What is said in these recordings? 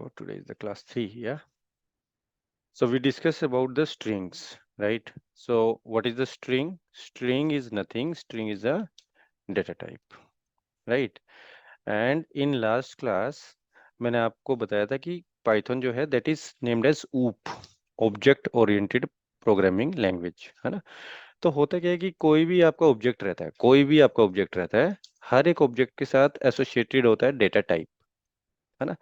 So today is the class 3, yeah. So we discussed about the strings, right? So what is the string? String is nothing. String is a data type, right? And in last class मैंने आपको बताया था कि Python जो है that is named as OOP, object oriented programming language, है ना। तो होता क्या है कि कोई भी आपका ऑब्जेक्ट रहता है, कोई भी आपका ऑब्जेक्ट रहता है, हर एक ऑब्जेक्ट के साथ एसोसिएटेड होता है डेटा टाइप, है ना।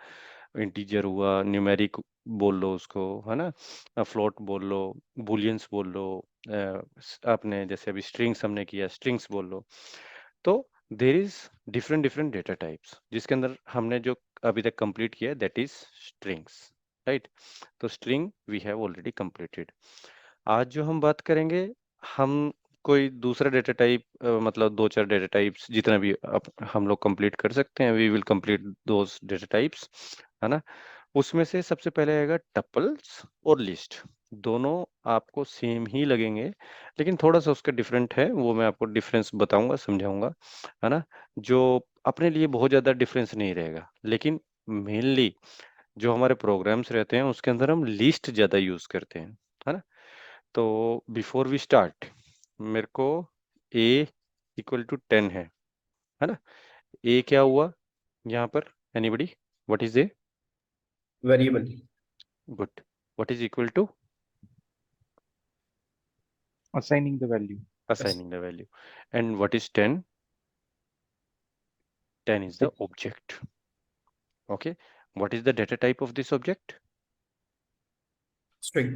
इंटीजर हुआ, न्यूमेरिक बोल लो उसको, है ना, फ्लोट बोल लो, बुलियंस बोल लो, आपने जैसे अभी स्ट्रिंग्स हमने किया, स्ट्रिंग्स बोल लो। तो there is different different data types, जिसके अंदर हमने जो अभी तक कंप्लीट किया दैट इज स्ट्रिंग्स, राइट। तो string we have already completed. आज जो हम बात करेंगे, हम कोई दूसरा डेटा टाइप, मतलब दो चार डेटा टाइप्स जितना भी हम लोग कंप्लीट कर सकते हैं, we will complete those data types, है ना। उसमें से सबसे पहले आएगा टपल्स और लिस्ट। दोनों आपको सेम ही लगेंगे, लेकिन थोड़ा सा उसका डिफरेंट है, वो मैं आपको डिफरेंस बताऊंगा, समझाऊंगा, है ना। जो अपने लिए बहुत ज़्यादा डिफरेंस नहीं रहेगा, लेकिन मेनली जो हमारे प्रोग्राम्स रहते हैं उसके अंदर हम लिस्ट ज़्यादा यूज़ करते हैं, है ना। तो बिफोर वी स्टार्ट, मेरे को a इक्वल टू 10 है ना। a क्या हुआ यहाँ पर, anybody, what is a? variable good. What is equal to? assigning the value. Assigning the value. And what is 10? 10 is the object. Okay. What is the data type of this object? string.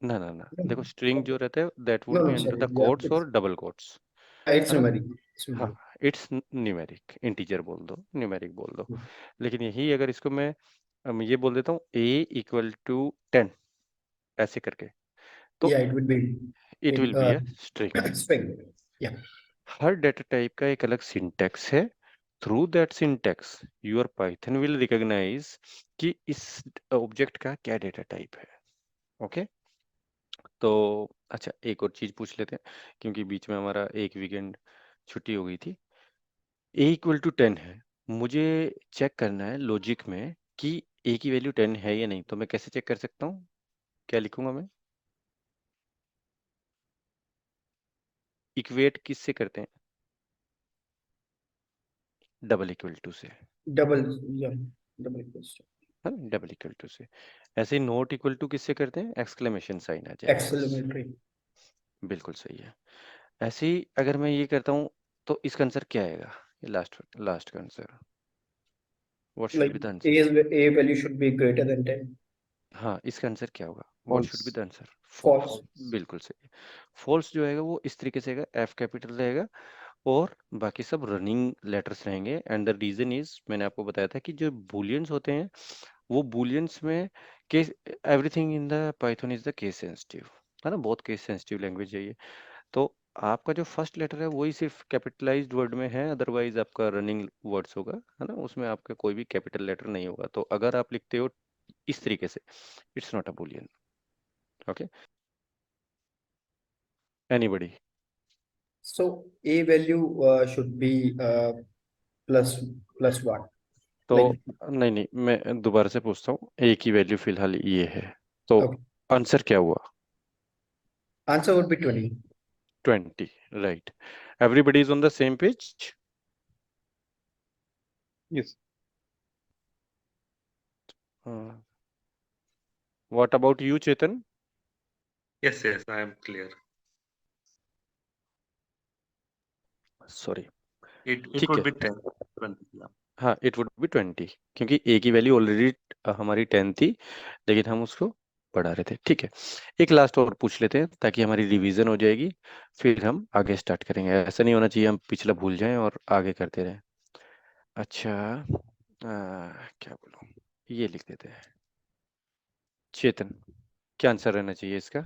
ना ना ना, No, देखो string जो रहता है that would no, be no, into sorry. The Yeah, quotes और double quotes, it's है ना। numeric. It's हाँ, numeric. इट्स न्यूमेरिक, इंटीजर बोल दो, न्यूमेरिक बोल दो। लेकिन यही अगर इसको मैं ये बोल देता हूँ a इक्वल टू 10 ऐसे करके, तो Yeah, it would be it will in be a string. string. Yeah. हर डेटा टाइप का एक अलग सिंटैक्स है। Through that syntax your Python will recognise कि इस ऑब्जेक्ट का क्या डेटा टाइप है। ओके। तो अच्छा, एक और चीज पूछ लेते हैं, क्योंकि बीच में हमारा एक वीकेंड छुट्टी हो गई थी। a इक्वल टू 10 है, मुझे चेक करना है लॉजिक में कि a की वैल्यू 10 है या नहीं। तो मैं कैसे चेक कर सकता हूँ? क्या लिखूंगा मैं? इक्वेट किससे करते हैं? डबल इक्वल टू से, Double. Yeah. Double question. है ना, डबल इक्वल टू से। ऐसे ही नॉट इक्वल टू किससे करते हैं? एक्सक्लेमेशन साइन आ जाएगा बस। Exclamatory. बिल्कुल सही है। ऐसे ही अगर मैं ये करता हूँ, तो इसका आंसर क्या आएगा? ये लास्ट लास्ट का answer, what should Like be the answer? a value should be greater than 10. हाँ, इसका आंसर क्या होगा? What should be False. The answer? False. False. बिल्कुल सही है। फॉल्स जो आएगा वो इस तरीके से आएगा, एफ कैपिटल रहेगा और बाकी सब रनिंग लेटर्स रहेंगे। एंड द रीजन इज, मैंने आपको बताया था कि जो बूलियंस होते हैं, वो बूलियंस में case, everything in the Python is the case sensitive, है ना। बहुत केस सेंसिटिव लैंग्वेज है ये। तो आपका जो फर्स्ट लेटर है वही सिर्फ कैपिटलाइज्ड वर्ड में है, अदरवाइज आपका रनिंग वर्ड्स होगा, है ना, उसमें आपका कोई भी कैपिटल लेटर नहीं होगा। तो अगर आप लिखते हो इस तरीके से, it's not a Boolean. Okay, anybody? So a value should be plus one. तो Like नहीं नहीं, मैं दोबारा से पूछता हूँ, ए की वैल्यू फिलहाल ये है, तो okay. आंसर क्या हुआ? Answer would be 20. 20, right. Everybody is on the same page? Yes. What about you Chetan? Yes, yes, I am clear. Sorry, It ठीक would है। be 10, 20. Yeah. हाँ, इट वुड बी 20, क्योंकि ए की वैल्यू ऑलरेडी हमारी 10 थी, लेकिन हम उसको बढ़ा रहे थे। ठीक है, एक लास्ट और पूछ लेते हैं ताकि हमारी रिवीजन हो जाएगी, फिर हम आगे स्टार्ट करेंगे। ऐसा नहीं होना चाहिए हम पिछला भूल जाएं और आगे करते रहें। अच्छा, क्या बोलूं, ये लिख देते हैं। चेतन, क्या आंसर रहना चाहिए इसका?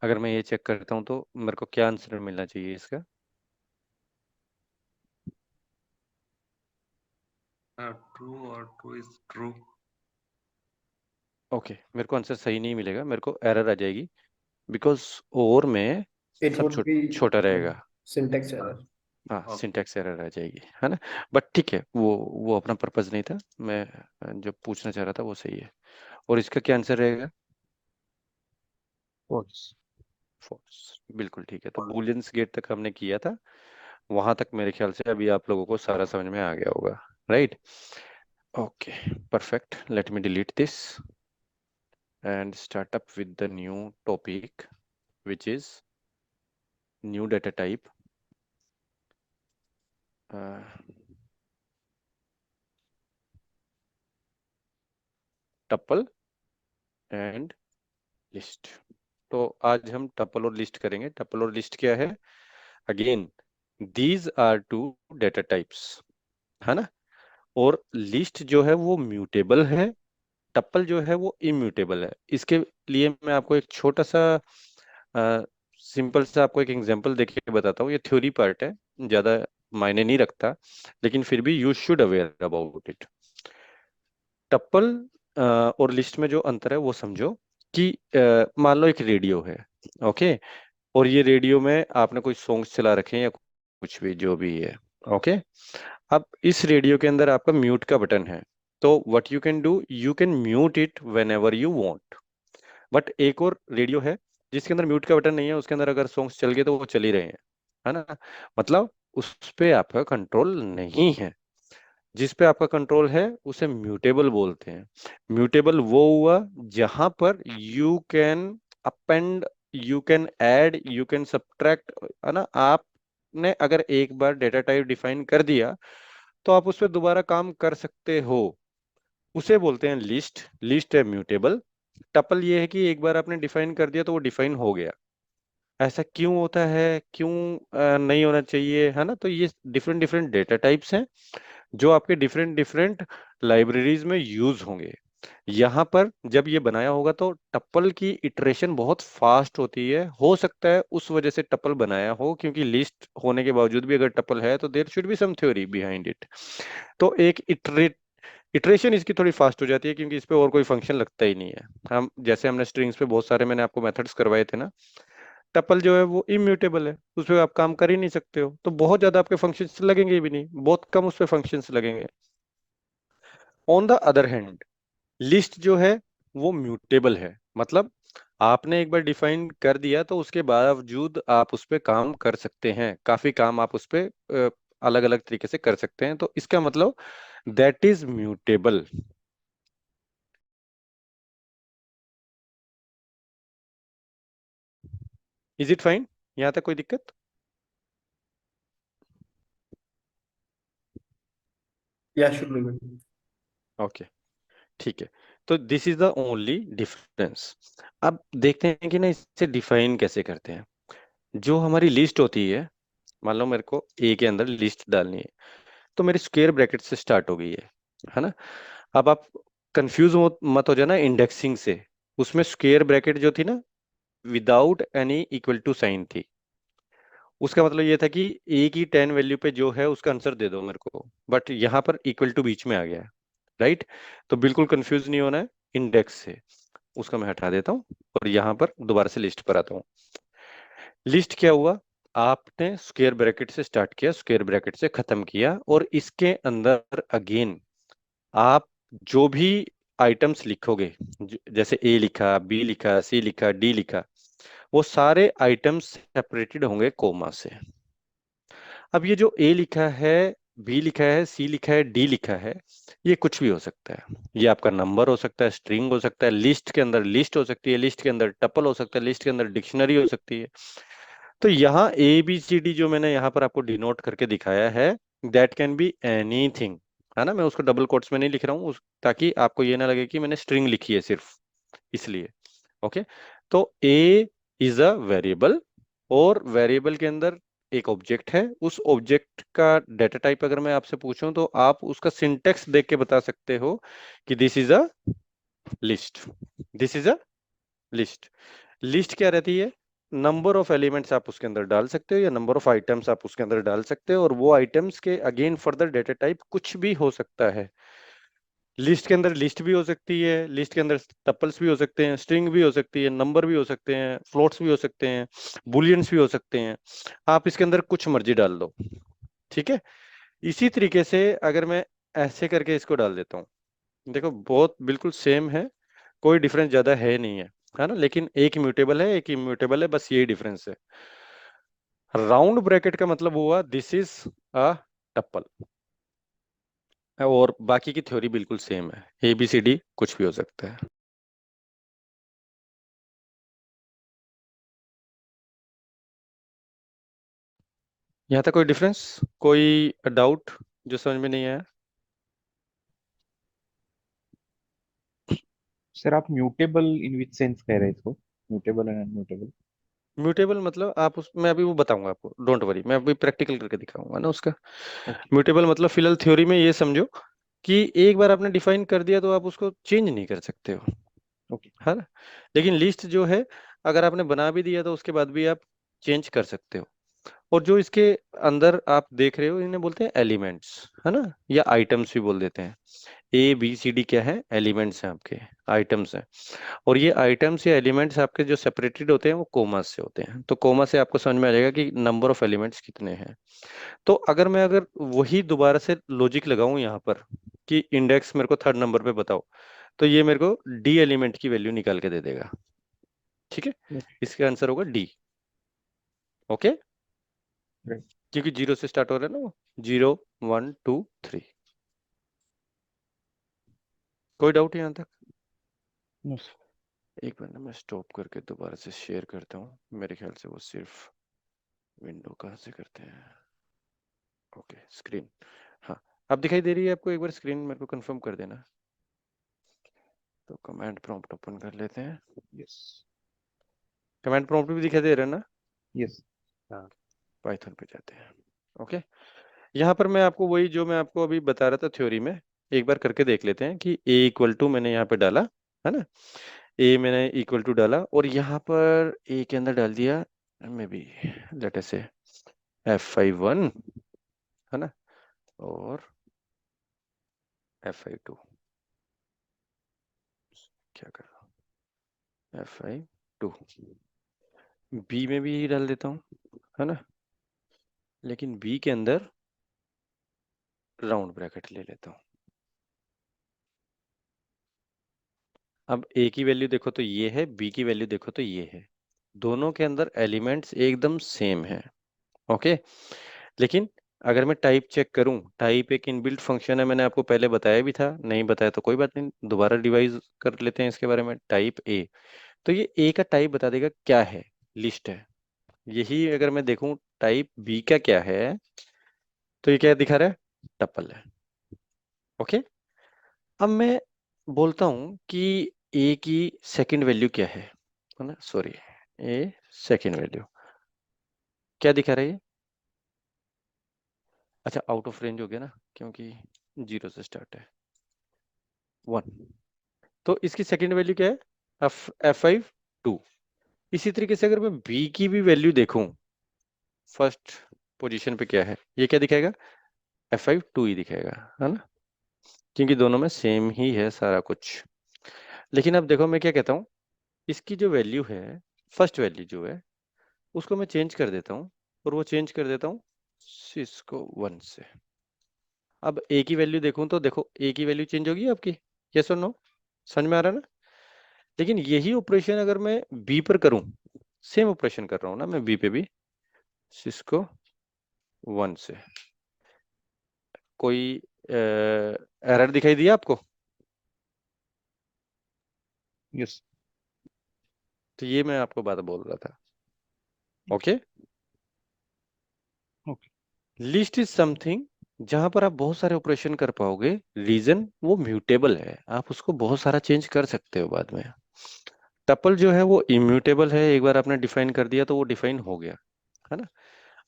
अगर मैं ये चेक करता हूँ तो मेरे को क्या आंसर मिलना चाहिए इसका? True or true is true. Okay, मेरे को आंसर सही नहीं मिलेगा, मेरे को एरर आ जाएगी, बिकॉज और में It सब would be छोटा रहेगा। syntax error. हाँ, Okay. सिंटैक्स एरर आ जाएगी, है ना। बट ठीक है, वो अपना पर्पस नहीं था, मैं जो पूछना चाह रहा था वो सही है। और इसका क्या आंसर रहेगा? false. फॉल्स, बिल्कुल ठीक है। तो बूलियंस गेट तक हमने किया था, वहां तक मेरे ख्याल से अभी आप लोगों को सारा समझ में आ गया होगा, right? Okay, perfect. Let me delete this and start up with the new topic, which is new data type. Tuple and list. तो आज हम टपल और लिस्ट करेंगे। टपल और लिस्ट क्या है? Again, these are two data types, है ना। और लिस्ट जो है वो म्यूटेबल है, टपल जो है वो इम्यूटेबल है। इसके लिए मैं आपको एक छोटा सा सिंपल सा आपको एक एग्जांपल देख के बताता हूँ। ये थ्योरी पार्ट है, ज्यादा मायने नहीं रखता, लेकिन फिर भी you should aware about it. Tuple और लिस्ट में जो अंतर है वो समझो कि मान लो एक रेडियो है, ओके, और ये रेडियो में आपने कोई सॉन्ग्स चला रखे हैं या कुछ भी जो भी है, ओके। अब इस रेडियो के अंदर आपका म्यूट का बटन है, तो what you can do, you can mute it when ever you want. But एक और रेडियो है जिसके अंदर म्यूट का बटन नहीं है, उसके अंदर अगर सॉन्ग्स चल गए तो वो चल ही रहे हैं, है ना। मतलब उस पे आपका कंट्रोल नहीं है। जिस पे आपका कंट्रोल है उसे म्यूटेबल बोलते हैं। म्यूटेबल वो हुआ जहां पर you can append, you can add, you can subtract, है ना। आपने अगर एक बार डेटा टाइप डिफाइन कर दिया तो आप उस पर दोबारा काम कर सकते हो, उसे बोलते हैं लिस्ट। लिस्ट है म्यूटेबल। टपल ये है कि एक बार आपने डिफाइन कर दिया तो वो डिफाइन हो गया। ऐसा क्यों होता है, क्यों नहीं होना चाहिए, है ना। तो ये डिफरेंट डिफरेंट डेटा टाइप्स हैं जो आपके डिफरेंट डिफरेंट लाइब्रेरीज में यूज होंगे। यहाँ पर जब ये बनाया होगा तो टप्पल की इटरेशन बहुत फास्ट होती है। हो सकता है उस वजह से टप्पल बनाया हो, क्योंकि लिस्ट होने के बावजूद भी अगर टप्पल है तो there should be some theory behind it. तो एक इटरेशन इसकी थोड़ी फास्ट हो जाती है, क्योंकि इस पे और कोई फंक्शन लगता ही नहीं है। हम जैसे हमने स्ट्रिंग्स पे बहुत सारे मैंने आपको मेथड्स करवाए थे ना, टपल जो है वो इम्यूटेबल है, उस पर आप काम कर ही नहीं सकते हो, तो बहुत ज्यादा आपके फंक्शंस लगेंगे भी नहीं, बहुत कम उस पर फंक्शंस लगेंगे। On the other hand, list जो है वो म्यूटेबल है। मतलब आपने एक बार डिफाइन कर दिया तो उसके बावजूद आप उस पर काम कर सकते हैं, काफी काम आप उस पर अलग अलग तरीके से कर सकते हैं। तो इसका मतलब that is mutable. Is it fine? यहाँ तक कोई दिक्कत? Yeah, should be good. Okay, ठीक है। तो this is the only difference. अब देखते हैं कि ना इसे डिफाइन कैसे करते हैं। जो हमारी लिस्ट होती है, मान लो मेरे को ए के अंदर लिस्ट डालनी है, तो मेरी स्क्वायर ब्रैकेट से स्टार्ट हो गई है ना। अब आप कंफ्यूज मत हो जाना इंडेक्सिंग से। उसमें स्क्वायर ब्रैकेट जो थी ना, without any equal to sign थी। उसका मतलब ये था कि ए की 10 वैल्यू पे जो है उसका आंसर दे दो मेरे को, बट यहाँ पर इक्वल टू बीच में आ गया है, राइट। तो बिल्कुल कंफ्यूज नहीं होना है इंडेक्स से। उसका मैं हटा देता हूँ और यहाँ पर दोबारा से लिस्ट पर आता हूँ। लिस्ट क्या हुआ, आपने स्क्वायर ब्रैकेट से स्टार्ट किया, स्क्वायर ब्रैकेट से खत्म किया, और इसके अंदर अगेन आप जो भी आइटम्स लिखोगे, जैसे ए लिखा, बी लिखा, सी लिखा, डी लिखा, वो सारे आइटम्स सेपरेटेड होंगे कोमा से। अब ये जो ए लिखा है, बी लिखा है, सी लिखा है, डी लिखा है, ये कुछ भी हो सकता है। ये आपका नंबर हो सकता है, स्ट्रिंग हो सकता है, लिस्ट के अंदर लिस्ट हो सकती है, लिस्ट के अंदर टपल हो सकता है, लिस्ट के अंदर डिक्शनरी हो सकती है। तो यहाँ ए बी सी डी जो मैंने यहाँ पर आपको डिनोट करके दिखाया है, दैट कैन बी एनीथिंग, है ना। मैं उसको डबल कोट्स में नहीं लिख रहा हूँ ताकि आपको ये ना लगे कि मैंने स्ट्रिंग लिखी है सिर्फ, इसलिए। ओके, तो ए इज अ वेरिएबल, और वेरिएबल के अंदर एक ऑब्जेक्ट है। उस ऑब्जेक्ट का डेटा टाइप अगर मैं आपसे पूछूं तो आप उसका सिंटेक्स देख के बता सकते हो कि this is a list, this is a list. List क्या रहती है, नंबर ऑफ एलिमेंट्स आप उसके अंदर डाल सकते हो या नंबर ऑफ आइटम्स आप उसके अंदर डाल सकते हो, और वो आइटम्स के अगेन फर्दर डेटा टाइप कुछ भी हो सकता है। लिस्ट के अंदर लिस्ट भी हो सकती है, लिस्ट के अंदर टपल्स भी हो सकते हैं, स्ट्रिंग भी हो सकती है, नंबर भी हो सकते हैं, फ्लोट्स भी हो सकते हैं, बुलियंस भी हो सकते हैं। आप इसके अंदर कुछ मर्जी डाल दो, ठीक है। इसी तरीके से अगर मैं ऐसे करके इसको डाल देता हूँ, देखो बहुत बिल्कुल सेम है, कोई डिफरेंस ज्यादा है नहीं है ना, लेकिन एक इम्यूटेबल है एक इम्यूटेबल है, बस यही डिफरेंस है। राउंड ब्रैकेट का मतलब हुआ दिस इज अ टप्पल, और बाकी की थ्योरी बिल्कुल सेम है, ए बी सी डी कुछ भी हो सकता है। यहाँ तक कोई डिफरेंस, कोई डाउट जो समझ में नहीं आया? सर आप म्यूटेबल इन विच सेंस कह रहे हैं इसको? Mutable and अनम्यूटेबल? म्यूटेबल मतलब आप उस, मैं अभी वो बताऊंगा आपको, डोंट वरी, मैं अभी प्रैक्टिकल करके दिखाऊंगा ना उसका। ओके। म्यूटेबल मतलब फिलहाल थ्योरी में ये समझो कि एक बार आपने डिफाइन कर दिया तो आप उसको चेंज नहीं कर सकते हो, ओके। है ना। लेकिन लिस्ट जो है, अगर आपने बना भी दिया तो उसके बाद भी आप चेंज कर सकते हो। और जो इसके अंदर आप देख रहे हो इन्हें बोलते हैं एलिमेंट्स, है ना, या आइटम्स भी बोल देते हैं। ए बी सी डी क्या है? एलिमेंट्स हैं आपके, आइटम्स हैं। और ये आइटम्स या एलिमेंट्स आपके जो सेपरेटेड होते हैं वो कोमा से होते हैं, तो कोमा से आपको समझ में आ जाएगा कि नंबर ऑफ एलिमेंट्स कितने हैं। तो अगर वही दोबारा से लॉजिक लगाऊं यहाँ पर कि इंडेक्स मेरे को थर्ड नंबर पे बताओ, तो ये मेरे को डी एलिमेंट की वैल्यू निकाल के दे देगा, ठीक है। ओके। इसका आंसर होगा डी, ओके, राइट। क्योंकि जीरो से स्टार्ट हो रहा है ना वो, 0 1 2 3। कोई डाउट यहाँ तक? No sir. एक मिनट मैं स्टॉप करके दोबारा से शेयर करता हूँ, मेरे ख्याल से वो सिर्फ विंडो कहाँ से करते हैं, ओके स्क्रीन, हाँ। अब दिखाई दे रही है आपको? एक बार स्क्रीन मेरे को कंफर्म कर देना। तो कमांड प्रॉम्प्ट ओपन कर लेते हैं। यस। कमांड प्रॉम्प्ट भी दिखाई दे रहा है ना? यस। हाँ, पाइथन पे जाते हैं, ओके। यहाँ पर मैं आपको वही जो मैं आपको अभी बता रहा था थ्योरी में, एक बार करके देख लेते हैं कि ए इक्वल टू मैंने यहाँ पे डाला, है ना, ए मैंने इक्वल टू डाला, और यहाँ पर ए के अंदर डाल दिया मे बी लेट अस से F5 1, है ना, और F5 2, क्या कर रहा हूँ, F5 2, बी में भी डाल देता हूँ, है ना, लेकिन बी के अंदर राउंड ब्रैकेट ले लेता हूँ। अब ए की वैल्यू देखो तो ये है, बी की वैल्यू देखो तो ये है, दोनों के अंदर एलिमेंट्स एकदम सेम है, ओके। लेकिन अगर मैं टाइप चेक करूं, टाइप एक इनबिल्ट फंक्शन है, मैंने आपको पहले बताया भी था, नहीं बताया तो कोई बात नहीं, दोबारा रिवाइज कर लेते हैं इसके बारे में। टाइप ए, तो ये ए का टाइप बता देगा क्या है, लिस्ट है। यही अगर मैं देखूं टाइप बी का क्या है, तो ये क्या दिखा रहा है, टपल है, ओके। अब मैं बोलता हूं कि ए की सेकंड वैल्यू क्या है ना, सॉरी, ए सेकंड वैल्यू क्या दिखा रही है? अच्छा, आउट ऑफ रेंज हो गया ना, क्योंकि 0 से स्टार्ट है, 1। तो इसकी सेकंड वैल्यू क्या है? F5 2। इसी तरीके से अगर मैं बी की भी वैल्यू देखूं, फर्स्ट पोजीशन पे क्या है, ये क्या दिखाएगा? F5 2 ही दिखाएगा, है ना, क्योंकि दोनों में सेम ही है सारा कुछ। लेकिन अब देखो मैं क्या कहता हूँ, इसकी जो वैल्यू है, फर्स्ट वैल्यू जो है, उसको मैं चेंज कर देता हूँ, और वो चेंज कर देता हूँ इसको 1 से। अब ए की वैल्यू देखूं तो देखो ए की वैल्यू चेंज होगी आपकी, यस और नो, समझ में आ रहा है ना। लेकिन यही ऑपरेशन अगर मैं बी पर करूं, सेम ऑपरेशन कर रहा हूं ना मैं बी पे भी, सिस्को 1 से, कोई एरर दिखाई दिया आपको? यस। तो ये मैं आपको बात बोल रहा था, okay. Okay. List is something जहां पर आप बहुत सारे ऑपरेशन कर पाओगे, रीजन वो म्यूटेबल है, आप उसको बहुत सारा चेंज कर सकते हो बाद में। टपल जो है वो इम्यूटेबल है, एक बार आपने डिफाइन कर दिया तो वो डिफाइन हो गया, है ना।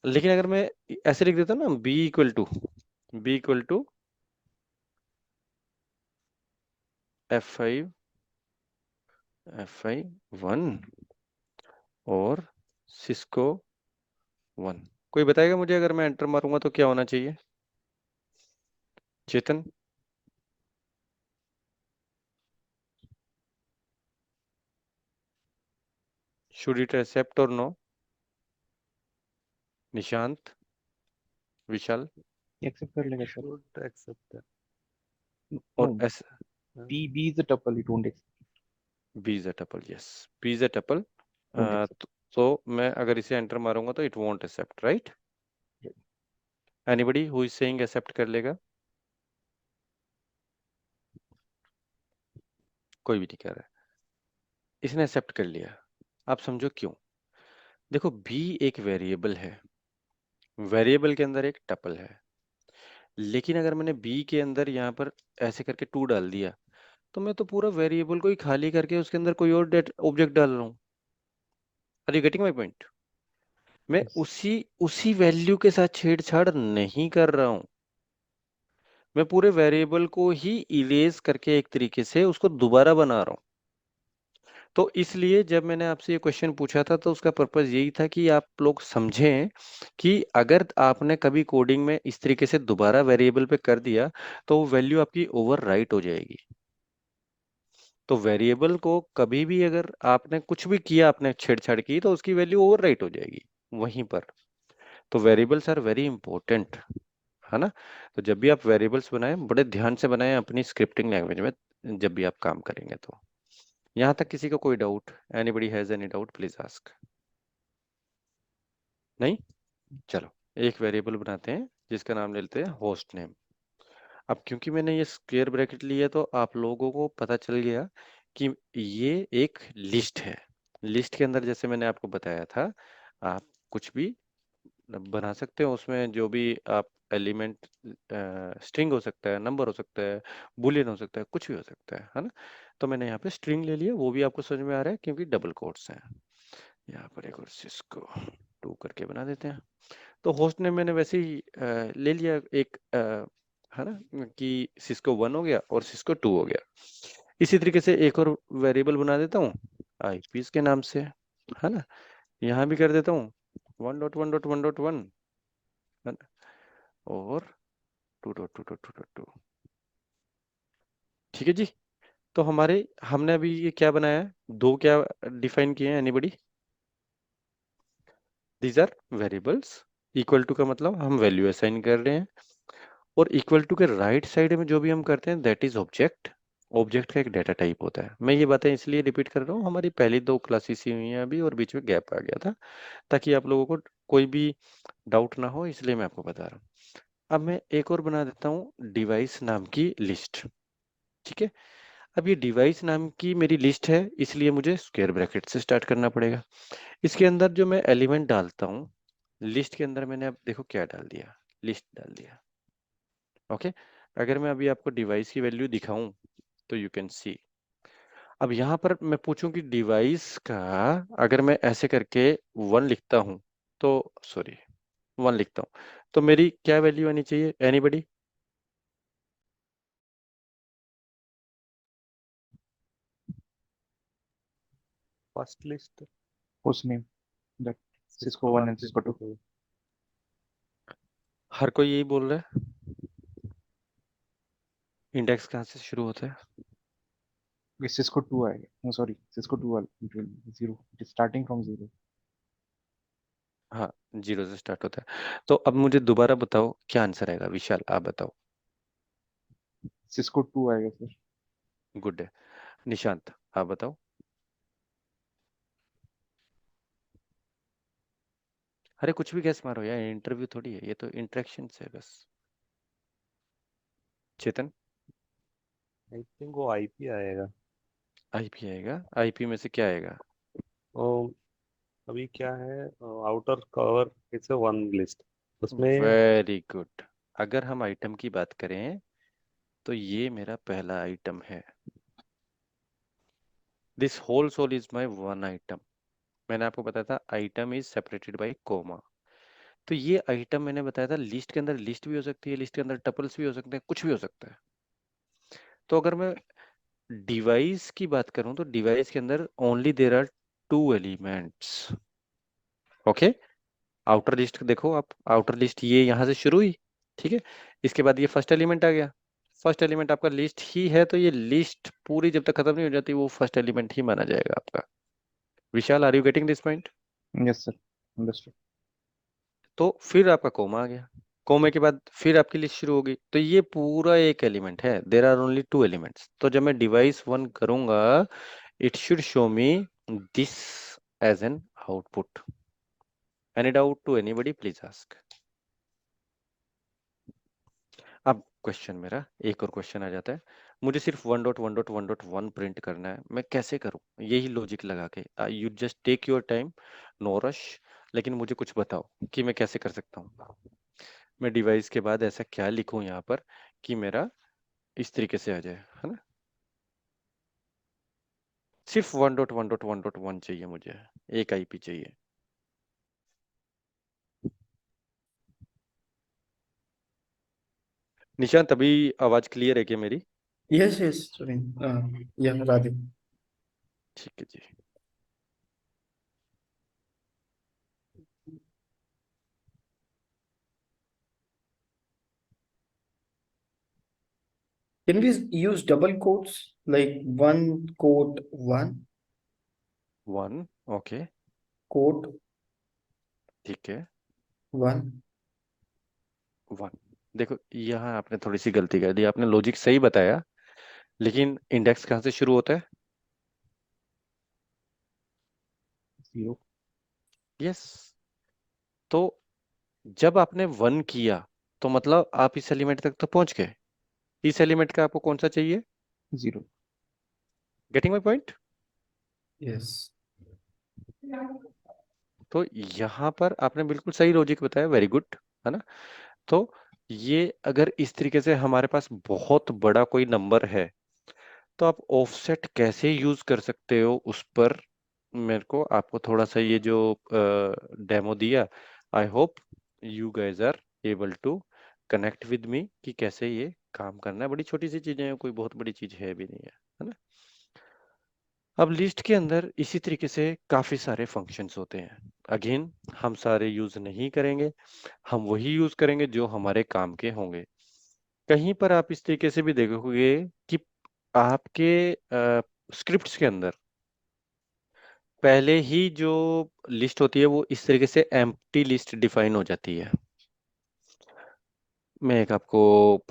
लेकिन अगर मैं ऐसे लिख देता हूँ ना, बी इक्वल टू F5 1 और सिस्को 1, कोई बताएगा मुझे अगर मैं एंटर मारूंगा तो क्या होना चाहिए? चेतन? शुड इट एक्सेप्ट और नो? निशांत, विशाल एक्सेप्ट कर लेगा सर। Should accept that. और No, yes B is a tuple, it won't accept. B is a tuple, yes B is a tuple. Won't accept. तो मैं अगर इसे एंटर मारूंगा तो it won't accept, right? Right. Anybody who is saying accept कर लेगा? कोई भी नहीं कह रहा है। इसने एक्सेप्ट कर लिया। आप समझो क्यों। देखो बी एक वेरिएबल है, वेरिएबल के अंदर एक टपल है, लेकिन अगर मैंने बी के अंदर यहाँ पर ऐसे करके 2 डाल दिया तो मैं तो पूरा वेरिएबल को ही खाली करके उसके अंदर कोई और ऑब्जेक्ट डाल रहा हूँ। Are you getting my point? मैं Yes. उसी वैल्यू के साथ छेड़छाड़ नहीं कर रहा हूँ, मैं पूरे वेरिएबल को ही इरेज करके एक तरीके से उसको दोबारा बना रहा हूँ। तो इसलिए जब मैंने आपसे ये क्वेश्चन पूछा था तो उसका पर्पस यही था कि आप लोग समझें कि अगर आपने कभी कोडिंग में इस तरीके से दोबारा वेरिएबल पे कर दिया तो वो वैल्यू आपकी ओवरराइट हो जाएगी। तो वेरिएबल को कभी भी अगर आपने कुछ भी किया, आपने छेड़छाड़ की, तो उसकी वैल्यू ओवरराइट हो जाएगी वहीं पर। तो वेरिएबल्स आर वेरी इंपॉर्टेंट, है ना? तो जब भी आप वेरिएबल्स बनाएं बड़े ध्यान से बनाएं अपनी स्क्रिप्टिंग लैंग्वेज में, जब भी आप काम करेंगे। तो यहाँ तक किसी को कोई doubt? Anybody has any doubt please ask. नहीं? चलो एक वेरिएबल बनाते हैं जिसका नाम ले लेते हैं होस्ट नेम। अब क्योंकि मैंने ये स्क्वायर ब्रैकेट लिया तो आप लोगों को पता चल गया कि ये एक लिस्ट है। लिस्ट के अंदर जैसे मैंने आपको बताया था, आप कुछ भी बना सकते हो, उसमें जो भी आप एलिमेंट, स्ट्रिंग हो सकता है, नंबर हो सकता है, बुलियन हो सकता है, कुछ भी हो सकता है ना? तो मैंने यहाँ पे स्ट्रिंग ले लिया, वो भी आपको समझ में आ रहा है क्योंकि डबल कोट्स हैं। यहाँ पर एक और इसको 2 करके बना देते हैं। तो होस्ट नेम मैंने वैसे ही ले लिया एक, है ना, कि सिस्को 1 हो गया और सिस्को 2 हो गया। इसी तरीके से एक और वेरिएबल बना देता हूँ आईपीस के नाम से, है ना? यहाँ भी कर देता हूँ 1.1.1.1, है ना, और 2.2.2.2। ठीक है जी। तो हमने अभी ये क्या बनाया है, 2 क्या डिफाइन किए हैं? Anybody? These are variables. Equal to का मतलब हम वैल्यू असाइन कर रहे हैं, और इक्वल टू के राइट साइड में जो भी हम करते हैं दैट इज ऑब्जेक्ट। ऑब्जेक्ट का एक डाटा टाइप होता है। मैं ये बातें इसलिए रिपीट कर रहा हूँ, हमारी पहली 2 क्लासेस ही हुई हैं अभी और बीच में गैप आ गया था, ताकि आप लोगों को कोई भी डाउट ना हो, इसलिए मैं आपको बता रहा हूँ। अब मैं एक और बना देता हूँ डिवाइस नाम की लिस्ट। ठीक है, अब ये डिवाइस नाम की मेरी लिस्ट है, इसलिए मुझे स्क्वायर ब्रैकेट से स्टार्ट करना पड़ेगा। इसके अंदर जो मैं एलिमेंट डालता हूँ लिस्ट के अंदर, मैंने अब देखो क्या डाल दिया, लिस्ट डाल दिया। ओके, अगर मैं अभी आपको डिवाइस की वैल्यू दिखाऊं तो यू कैन सी। अब यहाँ पर मैं पूछूं कि डिवाइस का, अगर मैं ऐसे करके 1 लिखता हूं तो, सॉरी 1 लिखता हूं तो मेरी क्या वैल्यू आनी चाहिए? Anybody? First list. Host name, that Cisco 1 and Cisco 2. हर कोई यही बोल रहा है। इंडेक्स कहाँ से शुरू होता है? ये Cisco 2 आएगा। No, sorry, Cisco 2 it will be 0. It is starting from 0. हाँ, 0 से स्टार्ट होता है। तो अब मुझे दोबारा बताओ क्या आंसर आएगा। विशाल आप बताओ। Cisco 2 आएगा सर। गुड है। निशांत आप बताओ। अरे कुछ भी गैस मारो यार, इंटरव्यू थोड़ी है ये, तो इंटरेक्शन है बस। चेतन? I think वो IP आएगा। आईपी आएगा। आईपी में से क्या आएगा? और अभी क्या है, outer cover it's a one list उसमें। Very good. अगर हम आइटम की बात करें तो ये मेरा पहला आइटम है। This whole soul is my one item. मैंने आपको बताया था item is separated by comma. तो ये आइटम मैंने बताया था लिस्ट के अंदर, लिस्ट भी हो सकती है, लिस्ट के अंदर टपल्स भी हो सकते हैं, कुछ भी हो सकता है। तो अगर मैं डिवाइस की बात करूं तो डिवाइस के अंदर only there are 2 elements. Okay, outer list देखो आप, आउटर लिस्ट ये यहाँ से शुरू हुई, ठीक है, इसके बाद ये फर्स्ट एलिमेंट आ गया। फर्स्ट एलिमेंट आपका लिस्ट ही है, तो ये लिस्ट पूरी जब तक खत्म नहीं हो जाती वो फर्स्ट एलिमेंट ही माना जाएगा आपका। Vishal, are you getting this point? Yes, sir. Understood. तो फिर आपका कोमा आ गया, कोमे के बाद फिर आपकी लिस्ट शुरू होगी। तो ये पूरा एक एलिमेंट है, देर आर ओनली 2 एलिमेंट्स। तो जब मैं डिवाइस 1 करूंगा, it should show me this as an output. Any doubt to anybody, please ask. अब क्वेश्चन मेरा एक और क्वेश्चन आ जाता है, मुझे सिर्फ 1.1.1.1 प्रिंट करना है, मैं कैसे करूं? यही लॉजिक लगा के, you just take your time, no rush, लेकिन मुझे कुछ बताओ कि मैं कैसे कर सकता हूँ। मैं डिवाइस के बाद ऐसा क्या लिखूं यहाँ पर कि मेरा इस तरीके से आ जाए, है ना? सिर्फ 1.1.1.1 चाहिए मुझे, एक आईपी चाहिए। निशांत, अभी आवाज क्लियर है क्या मेरी? Yes, yes, Surin. Yeah, Radhe. ठीक है जी। Can we use double quotes like one quote one 1, okay, quote ठीक है, one? 1। देखो यहाँ आपने थोड़ी सी गलती कर दी, आपने लॉजिक सही बताया, लेकिन इंडेक्स कहाँ से शुरू होता है? 0. यस। तो जब आपने 1 किया, तो मतलब आप इस एलिमेंट तक तो पहुंच गए। इस एलिमेंट का आपको कौन सा चाहिए? 0. Getting my point? Yes. तो यहाँ पर आपने बिल्कुल सही लॉजिक बताया, वेरी गुड, है ना? तो ये अगर इस तरीके से हमारे पास बहुत बड़ा कोई नंबर है, तो आप ऑफसेट कैसे यूज कर सकते हो उस पर मेरे को आपको थोड़ा सा ये जो डेमो दिया, I hope you guys are able to connect with me कि कैसे ये काम करना है। बड़ी छोटी सी चीजें हैं, कोई बहुत बड़ी चीज है भी नहीं है ना? अब लिस्ट के अंदर इसी तरीके से काफी सारे फंक्शंस होते हैं। अगेन हम सारे यूज नहीं करेंगे, हम वही यूज करेंगे जो हमारे काम के होंगे। कहीं पर आप इस तरीके से भी देखोगे कि आपके स्क्रिप्ट्स के अंदर पहले ही जो लिस्ट होती है वो इस तरीके से एम्प्टी लिस्ट डिफाइन हो जाती है। मैं एक आपको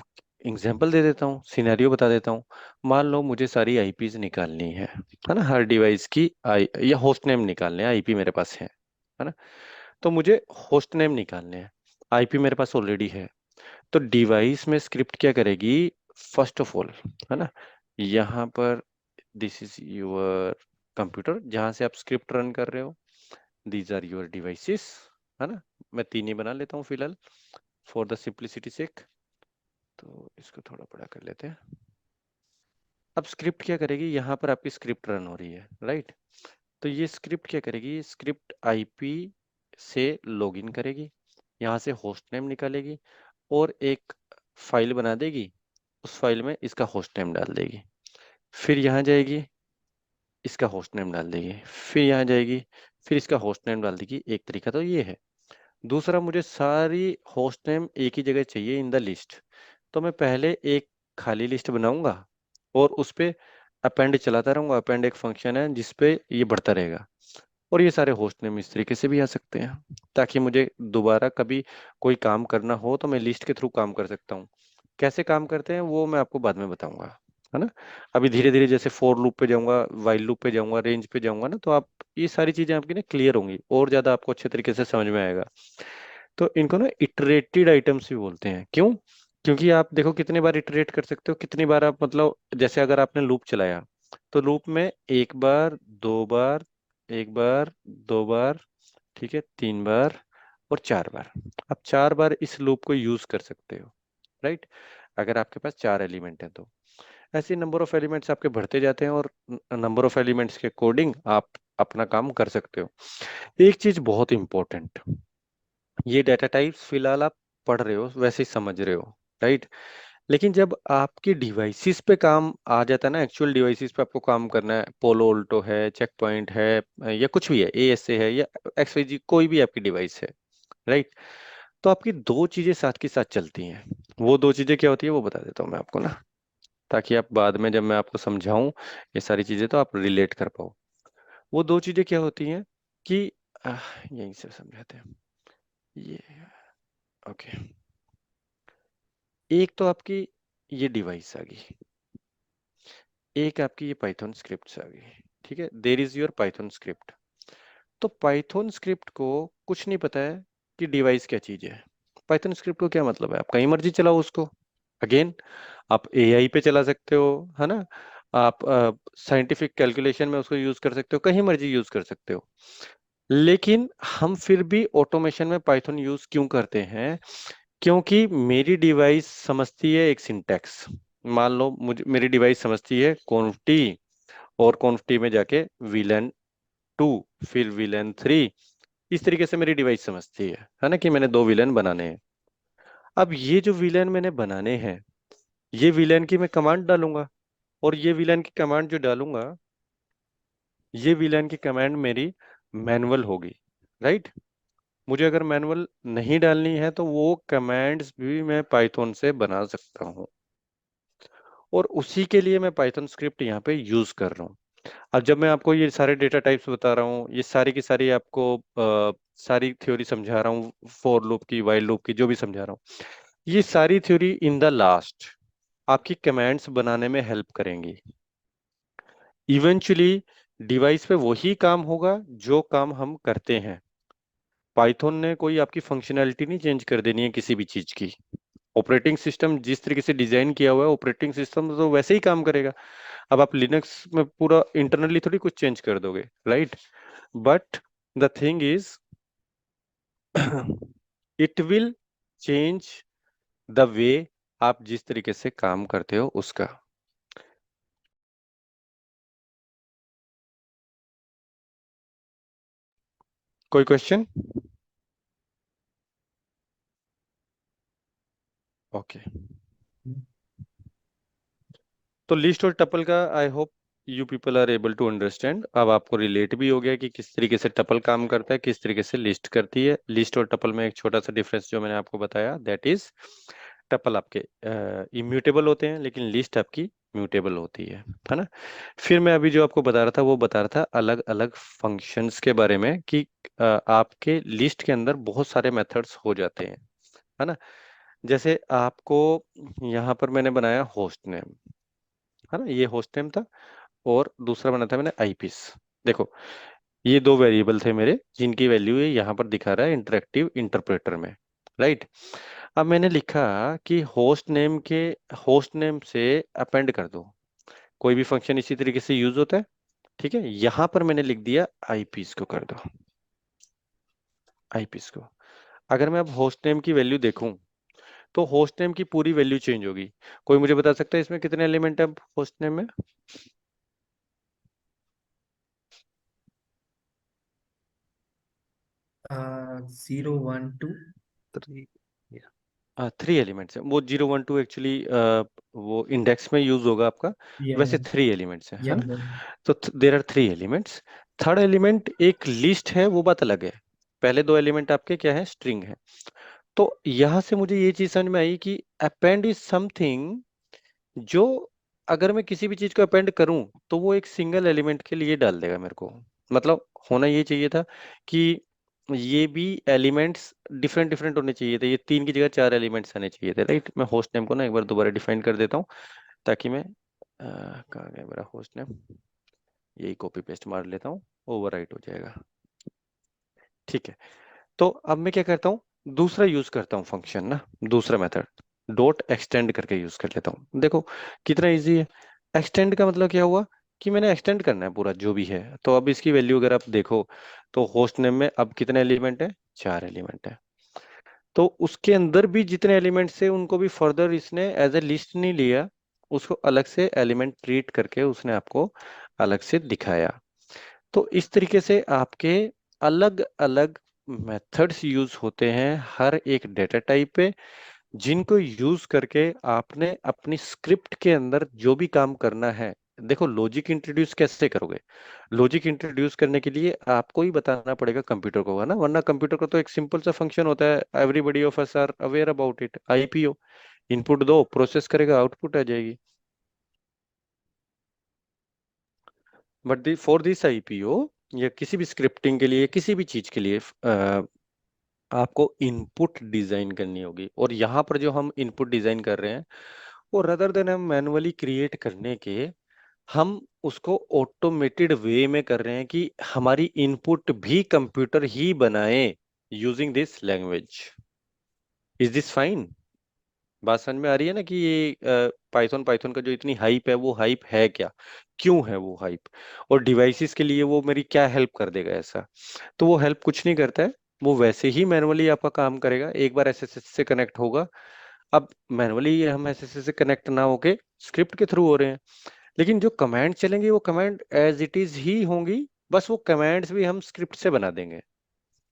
एग्जांपल दे देता हूँ, सिनेरियो बता देता हूँ। मान लो मुझे सारी आईपीज निकालनी है ना? हर डिवाइस की आई या होस्ट नेम निकालने हैं, आईपी मेरे पास है ना? तो मुझे होस्ट नेम निकालने हैं, आईपी मेरे पास ऑलरेडी है। तो डिवाइस में स्क्रिप्ट क्या करेगी? फर्स्ट ऑफ ऑल, है ना, यहाँ पर दिस इज योर कंप्यूटर जहां से आप स्क्रिप्ट रन कर रहे हो, दीज आर योर डिवाइसेस, है ना? मैं 3 ही बना लेता हूँ फिलहाल फॉर द सिंप्लिसिटी सेक। तो इसको थोड़ा बड़ा कर लेते हैं। अब स्क्रिप्ट क्या करेगी? यहाँ पर आपकी स्क्रिप्ट रन हो रही है, राइट? तो ये स्क्रिप्ट क्या करेगी? स्क्रिप्ट आईपी से लॉगिन करेगी, यहाँ से होस्ट नेम निकालेगी और एक फाइल बना देगी, उस फाइल में इसका होस्ट नेम डाल देगी, फिर यहाँ जाएगी, इसका होस्ट नेम डाल देगी, फिर यहाँ जाएगी, फिर इसका होस्ट नेम डाल देगी। एक तरीका तो ये है। दूसरा, मुझे सारी होस्ट नेम एक ही जगह चाहिए इन द लिस्ट, तो मैं पहले एक खाली लिस्ट बनाऊंगा और उस पे अपेंड चलाता रहूंगा। अपेंड एक फंक्शन है जिसपे ये बढ़ता रहेगा, और ये सारे होस्ट नेम इस तरीके से भी आ सकते हैं, ताकि मुझे दोबारा कभी कोई काम करना हो तो मैं लिस्ट के थ्रू काम कर सकता हूँ। कैसे काम करते हैं वो मैं आपको बाद में बताऊंगा, है ना? अभी धीरे धीरे जैसे फोर लूप पे जाऊंगा, वाइल लूप पे जाऊंगा, रेंज पे जाऊंगा ना, तो आप ये सारी चीजें आपकी ना क्लियर होंगी और ज्यादा आपको अच्छे तरीके से समझ में आएगा। तो इनको ना इटरेटेड आइटम्स भी बोलते हैं। क्यों? क्योंकि आप देखो कितनी बार इटरेट कर सकते हो, कितनी बार आप मतलब जैसे अगर आपने लूप चलाया तो लूप में एक बार, दो बार, एक बार, दो बार, ठीक है, तीन बार और चार बार, आप चार बार इस लूप को यूज कर सकते हो, राइट? अगर आपके पास चार एलिमेंट है तो ऐसे नंबर ऑफ एलिमेंट्स आपके बढ़ते जाते हैं और नंबर ऑफ एलिमेंट्स के अकॉर्डिंग आप अपना काम कर सकते हो। एक चीज बहुत इंपॉर्टेंट, ये डाटा टाइप्स फिलहाल आप पढ़ रहे हो, वैसे ही समझ रहे हो, राइट? लेकिन जब आपकी डिवाइसेस पे काम आ जाता है ना, एक्चुअल डिवाइसेस पे आपको काम करना है, पोलो ऑल्टो है, चेक पॉइंट है, या कुछ भी है, एएसए है या एक्सवाईजी, कोई भी आपकी डिवाइस है, राइट? तो आपकी दो चीजें साथ के साथ चलती हैं। वो दो चीजें क्या होती है वो बता देता हूँ मैं आपको ना, ताकि आप बाद में जब मैं आपको समझाऊं ये सारी चीजें तो आप रिलेट कर पाओ। वो दो चीजें क्या होती हैं कि यहीं से समझाते हैं ये। ओके, एक तो आपकी ये डिवाइस आ गई, एक आपकी ये पाइथन स्क्रिप्ट आ गई। ठीक है, there is your Python script. तो पाइथन स्क्रिप्ट को कुछ नहीं पता है कि डिवाइस क्या चीज है। पाइथन स्क्रिप्ट को क्या मतलब है, आप कहीं मर्जी चलाओ उसको। अगेन, आप एआई पे चला सकते हो, है ना, आप साइंटिफिक कैलकुलेशन में उसको यूज कर सकते हो, कहीं मर्जी यूज कर सकते हो। लेकिन हम फिर भी ऑटोमेशन में पाइथन यूज क्यों करते हैं? क्योंकि मेरी डिवाइस समझती है एक सिंटैक्स। मान लो मुझे मेरी डिवाइस समझती है कॉन्फटी, और कॉन्फटी में जाके विलन 2, फिर विलन 3, इस तरीके से मेरी डिवाइस समझती है ना, कि मैंने दो विलन बनाने हैं। अब ये जो विलन मैंने बनाने हैं, ये विलन की मैं कमांड डालूंगा, और ये विलन की कमांड जो डालूंगा, ये विलन की कमांड मेरी मैनुअल होगी, राइट। मुझे अगर मैनुअल नहीं डालनी है तो वो कमांड्स भी मैं पाइथन से बना सकता हूँ, और उसी के लिए मैं पाइथन स्क्रिप्ट यहाँ पे यूज कर रहा हूँ। अब जब मैं आपको ये सारे डेटा टाइप्स बता रहा हूँ, ये सारी की सारी आपको सारी थ्योरी समझा रहा हूँ, फॉर लूप की, वाइल लूप की, जो भी समझा रहा हूँ, ये सारी थ्योरी इन द लास्ट आपकी कमांड्स बनाने में हेल्प करेंगी। इवेंचुअली डिवाइस पे वही काम होगा जो काम हम करते हैं। पाइथन ने कोई आपकी फंक्शनैलिटी नहीं चेंज कर देनी है किसी भी चीज की। ऑपरेटिंग सिस्टम जिस तरीके से डिजाइन किया हुआ है, ऑपरेटिंग सिस्टम तो वैसे ही काम करेगा। अब आप लिनक्स में पूरा इंटरनली थोड़ी कुछ चेंज कर दोगे, right. But the thing is it will change the way आप जिस तरीके से काम करते हो उसका। कोई क्वेश्चन? ओके, तो लिस्ट और टपल का I hope you people are able to understand. अब आपको रिलेट भी हो गया कि किस तरीके से टपल काम करता है, किस तरीके से लिस्ट करती है। लिस्ट और टपल में एक छोटा सा डिफरेंस जो मैंने आपको बताया, दैट इज टपल आपके इम्यूटेबल होते हैं, लेकिन लिस्ट आपकी म्यूटेबल होती है ना। फिर मैं अभी जो आपको बता रहा था वो बता रहा था अलग अलग फंक्शंस के बारे में, कि आपके लिस्ट के अंदर बहुत सारे मेथड्स हो जाते हैं, है ना। जैसे आपको यहाँ पर मैंने बनाया होस्ट नेम, है ना, ये होस्ट नेम था, और दूसरा बना था मैंने आईपीस। देखो, ये दो वेरिएबल थे मेरे जिनकी वैल्यू ये यहाँ पर दिखा रहा है इंटरेक्टिव इंटरप्रेटर में, राइट। अब मैंने लिखा कि होस्ट नेम से अपेंड कर दो, कोई भी फंक्शन इसी तरीके से यूज होता है। ठीक है, यहां पर मैंने लिख दिया आईपीस को कर दो, आईपीस को। अगर मैं अब होस्ट नेम की वैल्यू देखूं तो होस्ट नेम की पूरी वैल्यू चेंज होगी। कोई मुझे बता सकता है इसमें कितने एलिमेंट है होस्ट नेम में? 0 1 2। 3 या 3 एलिमेंट्स है, वो 0 1 2 एक्चुअली वो इंडेक्स में यूज होगा आपका। वैसे Yeah, 3 एलिमेंट्स है yeah, ना। bro. तो there are 3 elements. Third element एक लिस्ट है, वो बात अलग है। पहले दो एलिमेंट आपके क्या है, स्ट्रिंग है। तो यहां से मुझे ये चीज समझ में आई कि अपेंड इज समथिंग जो, अगर मैं किसी भी चीज को अपेंड करूं तो वो एक सिंगल एलिमेंट के लिए डाल देगा मेरे को। मतलब होना ये चाहिए था कि ये भी एलिमेंट्स डिफरेंट डिफरेंट होने चाहिए थे, ये 3 की जगह 4 एलिमेंट्स आने चाहिए थे, राइट। मैं होस्ट नेम को ना एक बार दोबारा डिफाइन कर देता हूँ, ताकि मैं कहाँ गया मेरा होस्ट नेम, यही कॉपी पेस्ट मार लेता हूँ, ओवरराइट हो जाएगा। ठीक है, तो अब मैं क्या करता हूँ, दूसरा यूज करता हूँ फंक्शन ना, दूसरा मेथड डॉट एक्सटेंड करके यूज कर लेता हूँ। देखो कितना इजी है। एक्सटेंड का मतलब क्या हुआ कि मैंने एक्सटेंड करना है पूरा जो भी है। तो अब इसकी वैल्यू अगर आप देखो तो होस्ट नेम में अब कितने एलिमेंट है, 4 एलिमेंट है। तो उसके अंदर भी जितने एलिमेंट्स है उनको भी फर्दर इसने एज ए लिस्ट नहीं लिया, उसको अलग से एलिमेंट ट्रीट करके उसने आपको अलग से दिखाया। तो इस तरीके से आपके अलग अलग मेथड्स यूज होते हैं हर एक डेटा टाइप पे, जिनको यूज करके आपने अपनी स्क्रिप्ट के अंदर जो भी काम करना है। देखो लॉजिक इंट्रोड्यूस कैसे करोगे, लॉजिक इंट्रोड्यूस करने के लिए आपको ही बताना पड़ेगा कंप्यूटर को, है ना, वरना कंप्यूटर का तो एक सिंपल सा फंक्शन होता है, everybody of us are aware about it, IPO. Input दो, प्रोसेस करेगा, आउटपुट आ जाएगी। बट फॉर दिस आईपीओ या किसी भी स्क्रिप्टिंग के लिए, किसी भी चीज के लिए आपको इनपुट डिजाइन करनी होगी। और यहाँ पर जो हम इनपुट डिजाइन कर रहे हैं वो रदर देन हम मैनुअली क्रिएट करने के, हम उसको ऑटोमेटेड वे में कर रहे हैं कि हमारी इनपुट भी कंप्यूटर ही बनाए using this language. Is this fine? बात समझ में आ रही है ना कि ये पाइथन पाइथन का जो इतनी हाइप है, वो हाइप है क्या, क्यों है वो हाइप, और डिवाइसेस के लिए वो मेरी क्या हेल्प कर देगा ऐसा? तो वो हेल्प कुछ नहीं करता है, वो वैसे ही मैनुअली आपका काम करेगा। एक बार एसएसएस से कनेक्ट होगा, अब मैनुअली हम एसएसएस से कनेक्ट ना होके स्क्रिप्ट के थ्रू हो रहे हैं, लेकिन जो कमांड चलेंगे वो कमांड एज इट इज ही होंगी, बस वो कमांड्स भी हम स्क्रिप्ट से बना देंगे।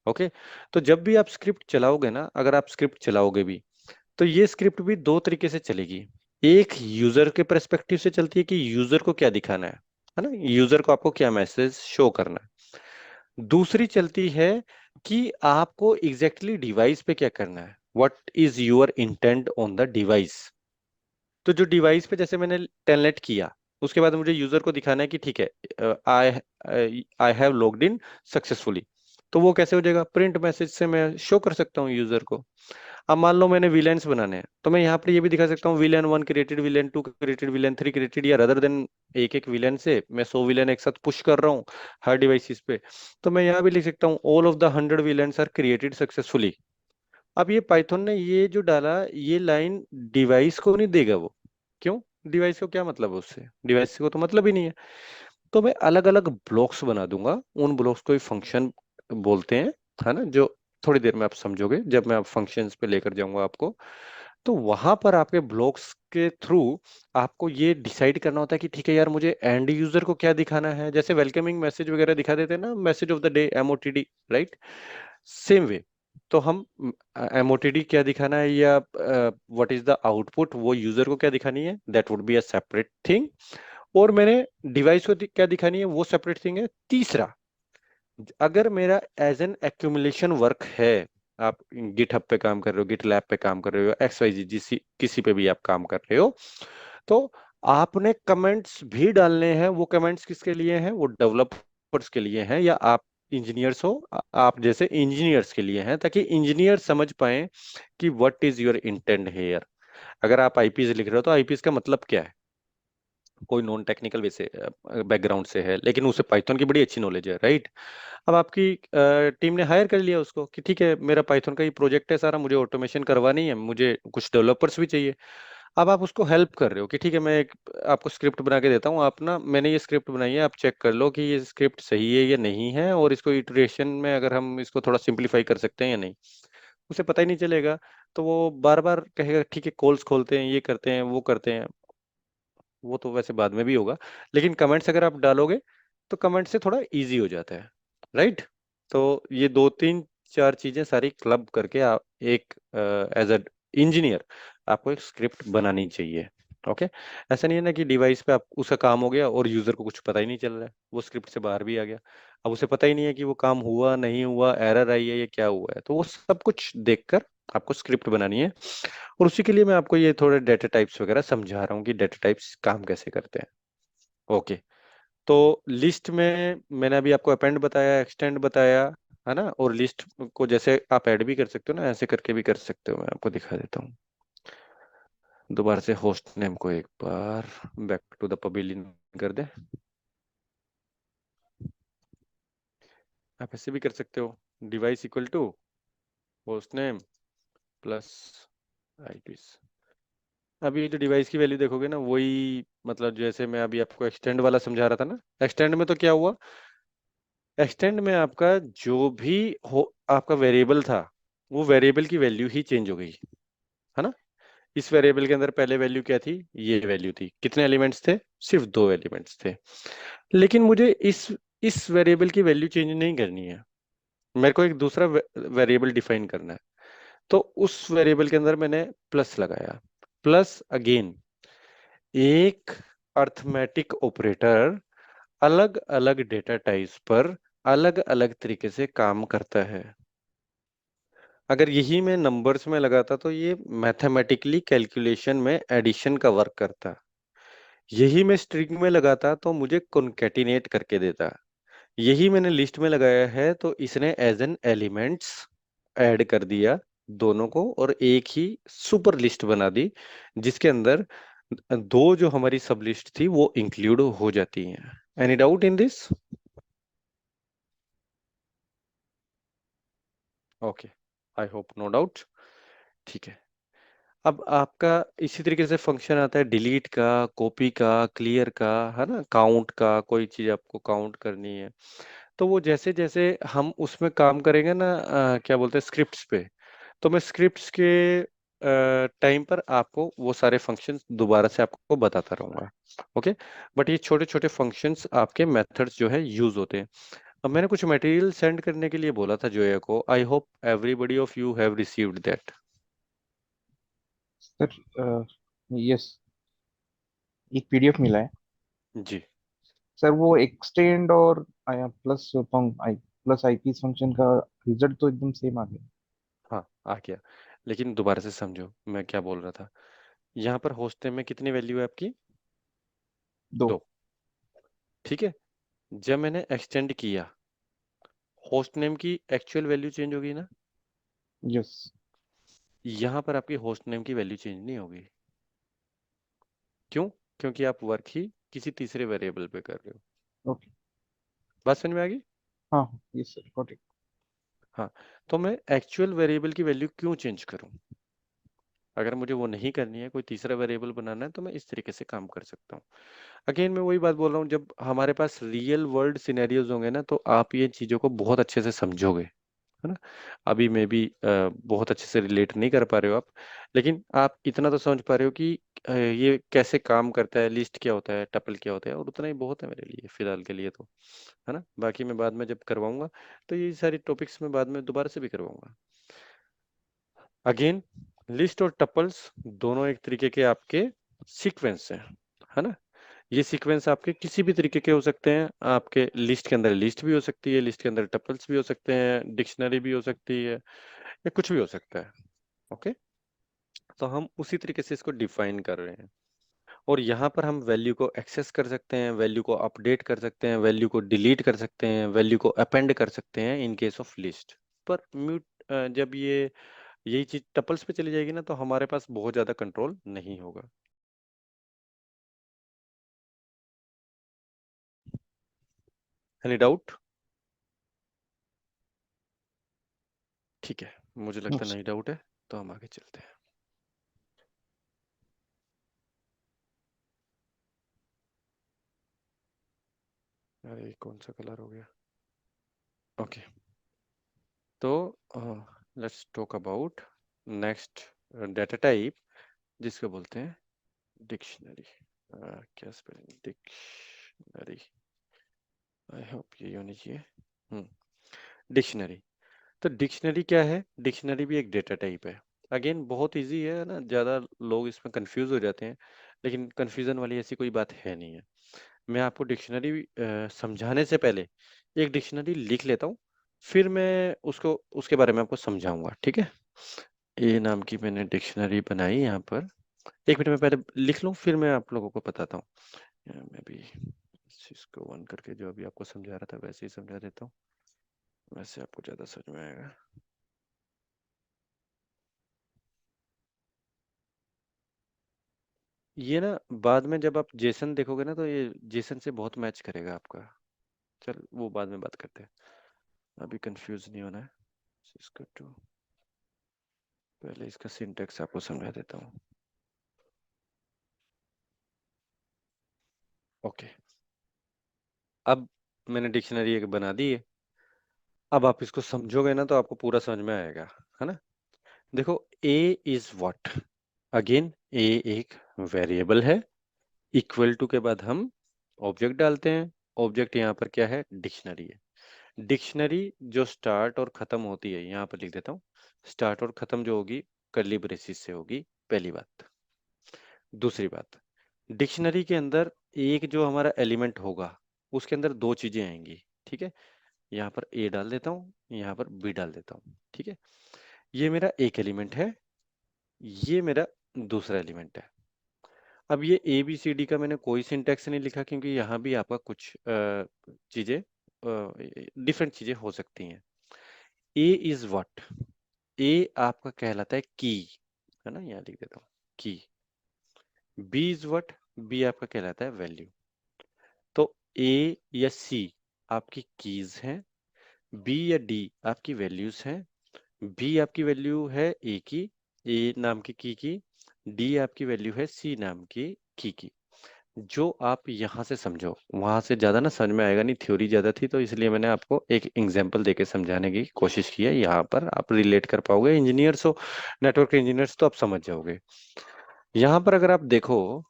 ओके, तो जब भी आप स्क्रिप्ट चलाओगे ना, अगर आप स्क्रिप्ट चलाओगे भी, तो ये स्क्रिप्ट भी दो तरीके से चलेगी। एक यूजर के पर्सपेक्टिव से चलती है कि यूजर को क्या दिखाना है ना, यूजर को आपको क्या मैसेज शो करना है। दूसरी चलती है कि आपको एग्जैक्टली डिवाइस पे क्या करना है, what is your intent on the device. तो जो डिवाइस पे जैसे मैंने टेलनेट किया, उसके बाद मुझे यूजर को दिखाना है कि ठीक है, I I have logged in successfully. तो वो कैसे हो जाएगा? प्रिंट मैसेज से मैं शो कर सकता हूँ यूजर को। अब मान लो मैंने विलेन्स बनाने हैं, तो मैं यहाँ पर ये भी दिखा सकता हूँ villain 1 created, villain 2 created, villain 3 created, या रदर देन एक एक विलेन से मैं 100 विलेन एक साथ पुश कर रहा हूँ हर डिवाइसेस पे, तो मैं यहाँ भी लिख सकता हूँ all of the 100 VLANs are created successfully. अब ये पाइथन ने ये जो डाला, ये लाइन डिवाइस को नहीं देगा वो। क्यों? डिवाइस को क्या मतलब है उससे? डिवाइस को तो मतलब ही नहीं है। तो मैं अलग अलग ब्लॉक्स बना दूंगा, उन ब्लॉक्स को फंक्शन बोलते हैं, है ना, जो थोड़ी देर में आप समझोगे जब मैं आप फंक्शंस पे लेकर जाऊंगा आपको। तो वहां पर आपके ब्लॉक्स के थ्रू आपको ये डिसाइड करना होता है कि ठीक है यार, मुझे एंड यूजर को क्या दिखाना है। जैसे वेलकमिंग मैसेज वगैरह दिखा देते हैं ना, message of the day, MOTD, right? Same way, तो हम एमओटीडी क्या दिखाना है या व्हाट इज द आउटपुट, वो यूजर को क्या दिखानी है, that would be a separate thing. और मैंने डिवाइस को क्या दिखानी है, वो सेपरेट थिंग है। तीसरा, अगर मेरा एज एन एक्यूमुलेशन वर्क है, आप गिटहब पे काम कर रहे हो, गिट लैब पे काम कर रहे हो, एक्स वाई जी जिस किसी पे भी आप काम कर रहे हो, तो आपने कमेंट्स भी डालने हैं। वो कमेंट्स किसके लिए हैं? वो डेवलपर्स के लिए हैं, या आप इंजीनियर्स हो, आप जैसे इंजीनियर्स के लिए हैं, ताकि इंजीनियर समझ पाए कि what is your intent here. अगर आप आईपीएस लिख रहे हो तो आईपीएस का मतलब क्या है? कोई नॉन टेक्निकल वैसे बैकग्राउंड से है, लेकिन उसे पाइथन की बड़ी अच्छी नॉलेज है, राइट? अब आपकी टीम ने हायर कर लिया उसको कि ठीक है, मेरा पाइथन का ही प्रोजेक्ट है सारा, मुझे ऑटोमेशन करवानी है, मुझे कुछ डेवलपर्स भी चाहिए। अब आप उसको हेल्प कर रहे हो कि ठीक है, मैं एक आपको स्क्रिप्ट बना के देता हूँ, आप ना, मैंने ये स्क्रिप्ट बनाई है, आप चेक कर लो कि ये स्क्रिप्ट सही है या नहीं है, और इसको इटरेशन में अगर हम इसको थोड़ा सिंप्लीफाई कर सकते हैं या नहीं। उसे पता ही नहीं चलेगा, तो वो बार बार कहेगा ठीक है, कॉल्स खोलते हैं, ये करते हैं, वो करते हैं। वो तो वैसे बाद में भी होगा, लेकिन कमेंट्स अगर आप डालोगे तो कमेंट से थोड़ा इजी हो जाता है, राइट? तो ये दो तीन चार चीजें सारी क्लब करके आप एक एज अ इंजीनियर आपको एक स्क्रिप्ट बनानी चाहिए। ओके, ऐसा नहीं है ना कि डिवाइस पे आप उसका काम हो गया और यूजर को कुछ पता ही नहीं चल रहा है, वो स्क्रिप्ट से बाहर भी आ गया, अब उसे पता ही नहीं है कि वो काम हुआ नहीं हुआ, एरर आई है या क्या हुआ है। तो वो सब कुछ देखकर आपको स्क्रिप्ट बनानी है, और उसी के लिए मैं आपको ये थोड़े डेटा टाइप्स वगैरह समझा रहा हूँ कि डेटा टाइप्स काम कैसे करते हैं। ओके, तो लिस्ट में मैंने अभी आपको अपेंड बताया, एक्सटेंड बताया, है ना, और लिस्ट को जैसे आप ऐड भी कर सकते हो ना, ऐसे करके भी कर सकते हो। मैं आपको दिखा देता हूँ दोबारा से, होस्ट नेम को एक बार बैक टू द पवेलियन कर दे। आप ऐसे भी कर सकते हो, device equal to host name plus IPs. अभी जो डिवाइस की वैल्यू देखोगे ना, वही मतलब जैसे मैं अभी आपको एक्सटेंड वाला समझा रहा था ना, एक्सटेंड में तो क्या हुआ, एक्सटेंड में आपका जो भी हो आपका वेरिएबल था, वो वेरिएबल की वैल्यू ही चेंज हो गई, है ना। इस वेरिएबल के अंदर पहले वैल्यू क्या थी? ये वैल्यू थी। कितने एलिमेंट्स थे? सिर्फ दो एलिमेंट्स थे। लेकिन मुझे इस वेरिएबल की वैल्यू चेंज नहीं करनी है, मेरे को एक दूसरा वेरिएबल डिफाइन करना है। तो उस वेरिएबल के अंदर मैंने प्लस लगाया। प्लस अगेन एक अर्थमेटिक ऑपरेटर अलग अलग डेटा टाइप्स पर अलग अलग तरीके से काम करता है। अगर यही मैं नंबर्स में लगाता तो ये मैथमेटिकली कैलकुलेशन में एडिशन का वर्क करता। यही मैं स्ट्रिंग में लगाता तो मुझे कॉन्केटिनेट करके देता। यही मैंने लिस्ट में लगाया है, तो इसने एज एन एलिमेंट्स ऐड कर दिया दोनों को और एक ही सुपर लिस्ट बना दी, जिसके अंदर दो जो हमारी सब लिस्ट थी वो इंक्लूड हो जाती हैं। Any doubt in this? Okay, I hope no doubt. ठीक है, अब आपका इसी तरीके से फंक्शन आता है डिलीट का, कॉपी का, क्लियर का, है ना, काउंट का, कोई चीज आपको काउंट करनी है तो वो जैसे जैसे हम उसमें काम करेंगे ना, क्या बोलते हैं, स्क्रिप्ट्स पे, तो मैं स्क्रिप्ट्स के टाइम पर आपको वो सारे फंक्शंस दोबारा से आपको बताता रहूंगा। ओके, बट ये छोटे छोटे फंक्शंस आपके मेथड्स जो है यूज होते हैं। अब मैंने कुछ मटेरियल सेंड करने के लिए बोला था जोया को, I hope everybody of you have received that. Sir yes, एक पीडीएफ मिला है जी सर। वो एक्सटेंड और प्लस आई प्लस आईपी फंक्शन का रिजल्ट तो एकदम सेम आ गया। हाँ, आ गया, लेकिन दोबारा से समझो मैं क्या बोल रहा था। यहाँ पर होस्ट नेम में कितनी वैल्यू है आपकी? दो। 2। ठीक है, जब मैंने एक्सटेंड किया, होस्ट नेम की एक्चुअल वैल्यू चेंज होगी ना? यस। यहाँ पर आपकी होस्ट नेम की वैल्यू चेंज नहीं होगी। क्यों? क्योंकि आप वर्क ही किसी तीसरे वेरिएबल पे कर रहे हो। ओके। बात समझ में आ गई? हाँ यस सर, गॉट इट। हाँ, तो मैं एक्चुअल वेरिएबल की वैल्यू क्यों चेंज करूं? अगर मुझे वो नहीं करनी है, कोई तीसरा वेरिएबल बनाना है, तो मैं इस तरीके से काम कर सकता हूँ। अगेन मैं वही बात बोल रहा हूँ, जब हमारे पास रियल वर्ल्ड सिनेरियोज होंगे ना, तो आप ये चीजों को बहुत अच्छे से समझोगे, है ना। अभी में भी बहुत अच्छे से रिलेट नहीं कर पा रहे हो आप, लेकिन आप इतना तो समझ पा रहे हो कि ये कैसे काम करता है, लिस्ट क्या होता है, टपल क्या होता है, और उतना ही बहुत है मेरे लिए फिलहाल के लिए तो, है ना। बाकी मैं बाद में जब करवाऊंगा तो ये सारी टॉपिक्स मैं बाद में दोबारा से भी करवाऊंगा। अगेन, लिस्ट और टपल्स दोनों एक तरीके के आपके सीक्वेंस हैं, है ना। ये सीक्वेंस आपके किसी भी तरीके के हो सकते हैं। आपके लिस्ट के अंदर लिस्ट भी हो सकती है, लिस्ट के अंदर टपल्स भी हो सकते हैं, डिक्शनरी भी हो सकती है, या कुछ भी हो सकता है। ओके, तो हम उसी तरीके से इसको डिफाइन कर रहे हैं, और यहाँ पर हम वैल्यू को एक्सेस कर सकते हैं, वैल्यू को अपडेट कर सकते हैं, वैल्यू को डिलीट कर सकते हैं, वैल्यू को अपेंड कर सकते हैं इन केस ऑफ लिस्ट। पर म्यूट, जब ये यही चीज टपल्स पे चली जाएगी ना, तो हमारे पास बहुत ज्यादा कंट्रोल नहीं होगा। Any doubt? ठीक है, मुझे लगता नहीं डाउट है, तो हम आगे चलते हैं। अरे कौन सा कलर हो गया? ओके, तो let's talk about next data type, जिसको बोलते हैं डिक्शनरी। क्या स्पेलिंग? डिक्शनरी, आई होप ये होनी चाहिए। डिक्शनरी, तो डिक्शनरी क्या है? डिक्शनरी भी एक डेटा टाइप है। अगेन बहुत इजी है ना, ज़्यादा लोग इसमें कंफ्यूज हो जाते हैं, लेकिन कंफ्यूजन वाली ऐसी कोई बात है नहीं है। मैं आपको डिक्शनरी समझाने से पहले एक डिक्शनरी लिख लेता हूँ, फिर मैं उसको उसके बारे में आपको समझाऊंगा, ठीक है। ए नाम की मैंने डिक्शनरी बनाई यहाँ पर। एक मिनट में पहले लिख लूँ, फिर मैं आप लोगों को बताता हूँ। मैं भी इसको वन करके जो अभी आपको समझा रहा था वैसे ही समझा देता हूँ, वैसे आपको ज़्यादा समझ में आएगा। ये ना बाद में जब आप जेसन देखोगे ना, तो ये जेसन से बहुत मैच करेगा आपका। चल वो बाद में बात करते हैं, अभी कंफ्यूज नहीं होना है। इसको टू, पहले इसका सिंटेक्स आपको समझा देता हूँ। ओके, अब मैंने डिक्शनरी एक बना दी है। अब आप इसको समझोगे ना, तो आपको पूरा समझ में आएगा, है ना। देखो, ए इज व्हाट? अगेन ए एक वेरिएबल है। इक्वल टू के बाद हम ऑब्जेक्ट डालते हैं। ऑब्जेक्ट यहाँ पर क्या है? डिक्शनरी है। डिक्शनरी जो स्टार्ट और खत्म होती है, यहाँ पर लिख देता हूँ, स्टार्ट और खत्म जो होगी कर्ली ब्रेसिस से होगी, पहली बात। दूसरी बात, डिक्शनरी के अंदर एक जो हमारा एलिमेंट होगा, उसके अंदर दो चीजें आएंगी, ठीक है। यहाँ पर ए डाल देता हूँ, यहाँ पर बी डाल देता हूँ, ठीक है। ये मेरा एक एलिमेंट है, ये मेरा दूसरा एलिमेंट है। अब ये ए बी सी डी का मैंने कोई सिंटेक्स नहीं लिखा, क्योंकि यहाँ भी आपका कुछ चीजें डिफरेंट चीजें हो सकती हैं। ए इज व्हाट, ए आपका कहलाता है की, है ना, यहाँ लिख देता हूँ की। बी इज व्हाट, बी आपका कहलाता है वैल्यू। तो ए या सी आपकी कीज हैं, बी या डी आपकी वैल्यूज हैं। बी आपकी वैल्यू है ए की, ए नाम की, डी आपकी वैल्यू है सी नाम की। जो आप यहाँ से समझो, वहां से ज्यादा ना समझ में आएगा नहीं, थ्योरी ज्यादा थी, तो इसलिए मैंने आपको एक एग्जांपल देके समझाने की कोशिश की है। यहाँ पर आप रिलेट कर पाओगे, इंजीनियर्स हो, नेटवर्क इंजीनियर्स, तो आप समझ जाओगे। यहाँ पर अगर आप देखो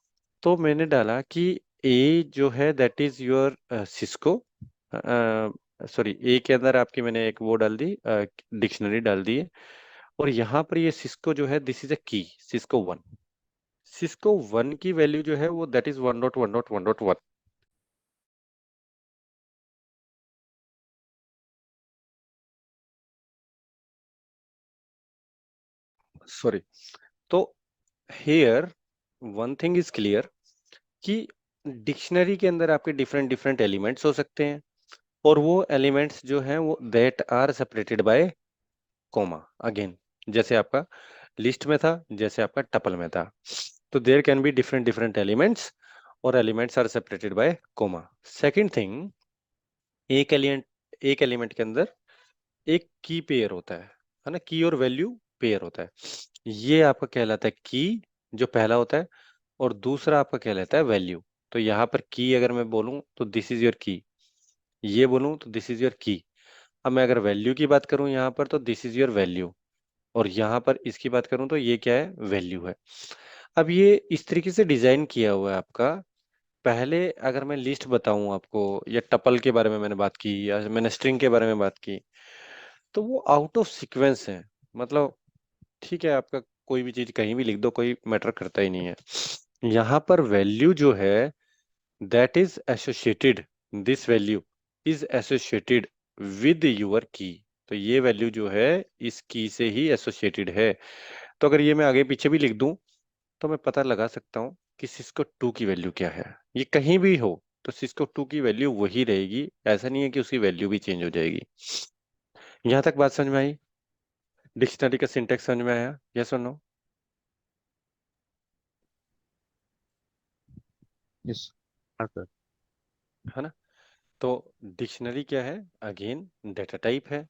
तो मैंने डाला कि ए जो है that is your Cisco, sorry, ए के अंदर आपकी मैंने एक वो डाल दी, डिक्शनरी डाल दी है। और यहाँ पर ये सिस्को जो है दिस इज अ की, सिस्को वन। सिस्को वन की वैल्यू जो है वो दैट इज 1.1.1.1। सॉरी। तो here one thing is clear कि डिक्शनरी के अंदर आपके डिफरेंट डिफरेंट एलिमेंट्स हो सकते हैं, और वो एलिमेंट्स जो हैं वो that are separated by comma. Again, जैसे आपका लिस्ट में था, जैसे आपका टपल में था, तो there can be different different elements, और elements are separated by comma. Second thing, एक एलिमेंट के अंदर एक की पेयर होता है ना, की और वैल्यू पेयर होता है। ये आपका कहलाता है की, जो पहला होता है, और दूसरा आपका कहलाता है वैल्यू। तो यहाँ पर की अगर मैं बोलूं तो दिस इज योर की, ये बोलूं तो दिस इज योर की। अब मैं अगर वैल्यू की बात करूं यहाँ पर तो दिस इज योर वैल्यू, और यहाँ पर इसकी बात करूं तो ये क्या है, वैल्यू है। अब ये इस तरीके से डिजाइन किया हुआ है आपका। पहले अगर मैं लिस्ट बताऊं आपको, या टपल के बारे में मैंने बात की, या मैंने स्ट्रिंग के बारे में बात की, तो वो आउट ऑफ सीक्वेंस है। मतलब ठीक है, आपका कोई भी चीज कहीं भी लिख दो, कोई मैटर करता ही नहीं है। यहाँ पर वैल्यू जो है that is associated, this value is associated with your key. तो ये वैल्यू जो है इस की से ही एसोसिएटेड है। तो अगर ये मैं आगे पीछे भी लिख दूं तो मैं पता लगा सकता हूँ कि सिस्को 2 की वैल्यू क्या है। ये कहीं भी हो तो सिस्को 2 की वैल्यू वही रहेगी, ऐसा नहीं है कि उसकी वैल्यू भी चेंज हो जाएगी। यहाँ तक बात समझ में आई? डिक्शनरी का सिंटेक्स समझ में आया? यस और नो? यस। हाँ सर। है ना? तो डिक्शनरी क्या है? अगेन डेटा टाइप है।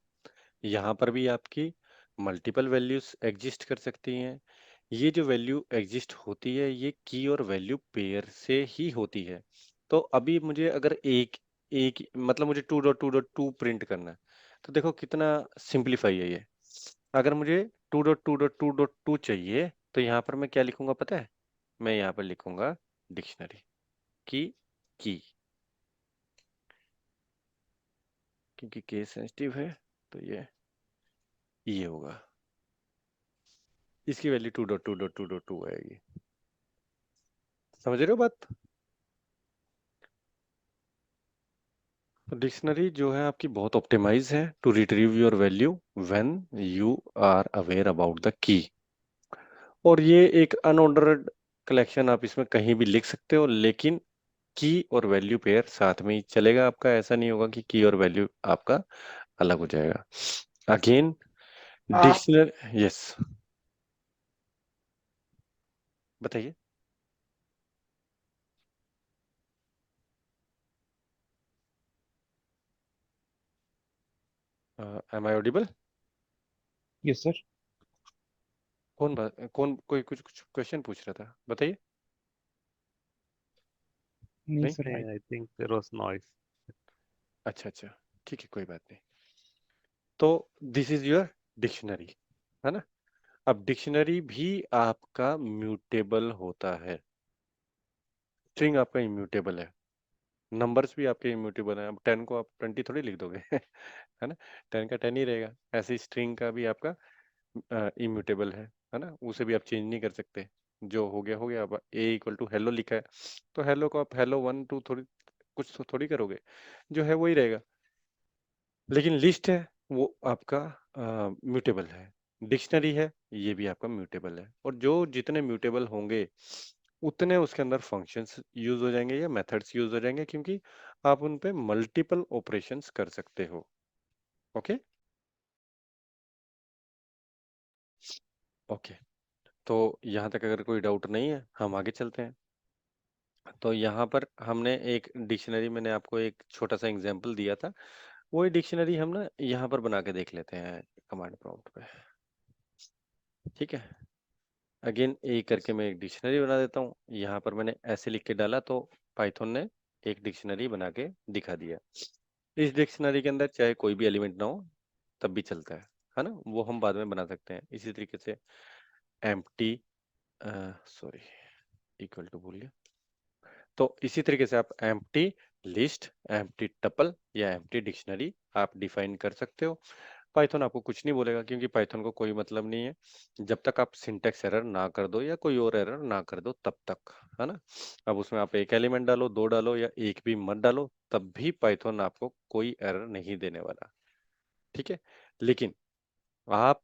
यहाँ पर भी आपकी मल्टीपल वैल्यूज एग्जिस्ट कर सकती हैं। ये जो वैल्यू एग्जिस्ट होती है ये की और वैल्यू पेयर से ही होती है। तो अभी मुझे अगर एक एक मतलब मुझे 2.2.2 प्रिंट करना है, तो देखो कितना सिंपलीफाई है ये। अगर मुझे 2.2.2.2 चाहिए तो यहाँ पर मैं क्या लिखूंगा पता है? मैं यहाँ पर लिखूंगा डिक्शनरी की, क्योंकि केस सेंसिटिव है, तो ये होगा, इसकी वैल्यू 2.2.2.2 आएगी। समझ रहे हो बात? तो डिक्शनरी जो है आपकी बहुत ऑप्टिमाइज है to retrieve your value when you are aware about the key. और ये एक अनऑर्डर्ड कलेक्शन, आप इसमें कहीं भी लिख सकते हो, लेकिन की और वैल्यू पेयर साथ में ही चलेगा आपका। ऐसा नहीं होगा कि की और वैल्यू आपका अलग हो जाएगा। अगेन आप डिक्शनरी, यस, बताइए। Am I audible? Yes sir. कौन कोई कुछ कुछ क्वेश्चन पूछ रहा था, बताइए। नहीं नहीं? सर, नहीं, I think there was noise. अच्छा अच्छा, ठीक है, कोई बात नहीं। तो दिस इज योर डिक्शनरी, है ना? अब डिक्शनरी भी आपका म्यूटेबल होता है। स्ट्रिंग आपका इम्यूटेबल है, नंबर्स भी आपके इम्यूटेबल हैं। अब 10 को आप 20 थोड़ी लिख दोगे है ना? 10 का 10 ही रहेगा। ऐसे ही स्ट्रिंग का भी आपका इम्यूटेबल है ना? उसे भी आप चेंज नहीं कर सकते। जो हो गया हो गया। अब ए इक्वल टू हेलो लिखा है, तो हेलो को आप हेलो 1 2 थोड़ी कुछ तो थोड़ी करोगे, जो है वही रहेगा। लेकिन लिस्ट है वो आपका म्यूटेबल है। डिक्शनरी है, ये भी आपका म्यूटेबल है। और जो जितने म्यूटेबल होंगे उतने उसके अंदर फंक्शंस यूज हो जाएंगे या मेथड्स यूज हो जाएंगे, क्योंकि आप उन पे मल्टीपल ऑपरेशंस कर सकते हो। ओके ओके, तो यहाँ तक अगर कोई डाउट नहीं है हम आगे चलते हैं। तो यहाँ पर हमने एक डिक्शनरी, मैंने आपको एक छोटा सा एग्जांपल दिया था, वही डिक्शनरी हम ना यहाँ पर बना के देख लेते हैं कमांड प्रॉम्प्ट पे। ठीक है, अगेन ए करके मैं एक डिक्शनरी बना देता हूँ। यहाँ पर मैंने ऐसे लिख के डाला तो पाइथन ने एक डिक्शनरी बना के दिखा दिया। इस डिक्शनरी के अंदर चाहे कोई भी एलिमेंट ना हो तब भी चलता है ना, वो हम बाद में बना सकते हैं। इसी तरीके से एम्प्टी, सॉरी इक्वल टू भूल गया, तो इसी तरीके से आप एम्प्टी लिस्ट, एम्प्टी टपल या एम्प्टी डिक्शनरी आप डिफाइन कर सकते हो। पाइथन आपको कुछ नहीं बोलेगा, क्योंकि पाइथन को कोई मतलब नहीं है जब तक आप सिंटेक्स एरर ना कर दो या कोई और एरर ना कर दो तब तक, है ना। अब उसमें आप एक एलिमेंट डालो, दो डालो या एक भी मत डालो, तब भी पाइथन आपको कोई एरर नहीं देने वाला। ठीक है, लेकिन आप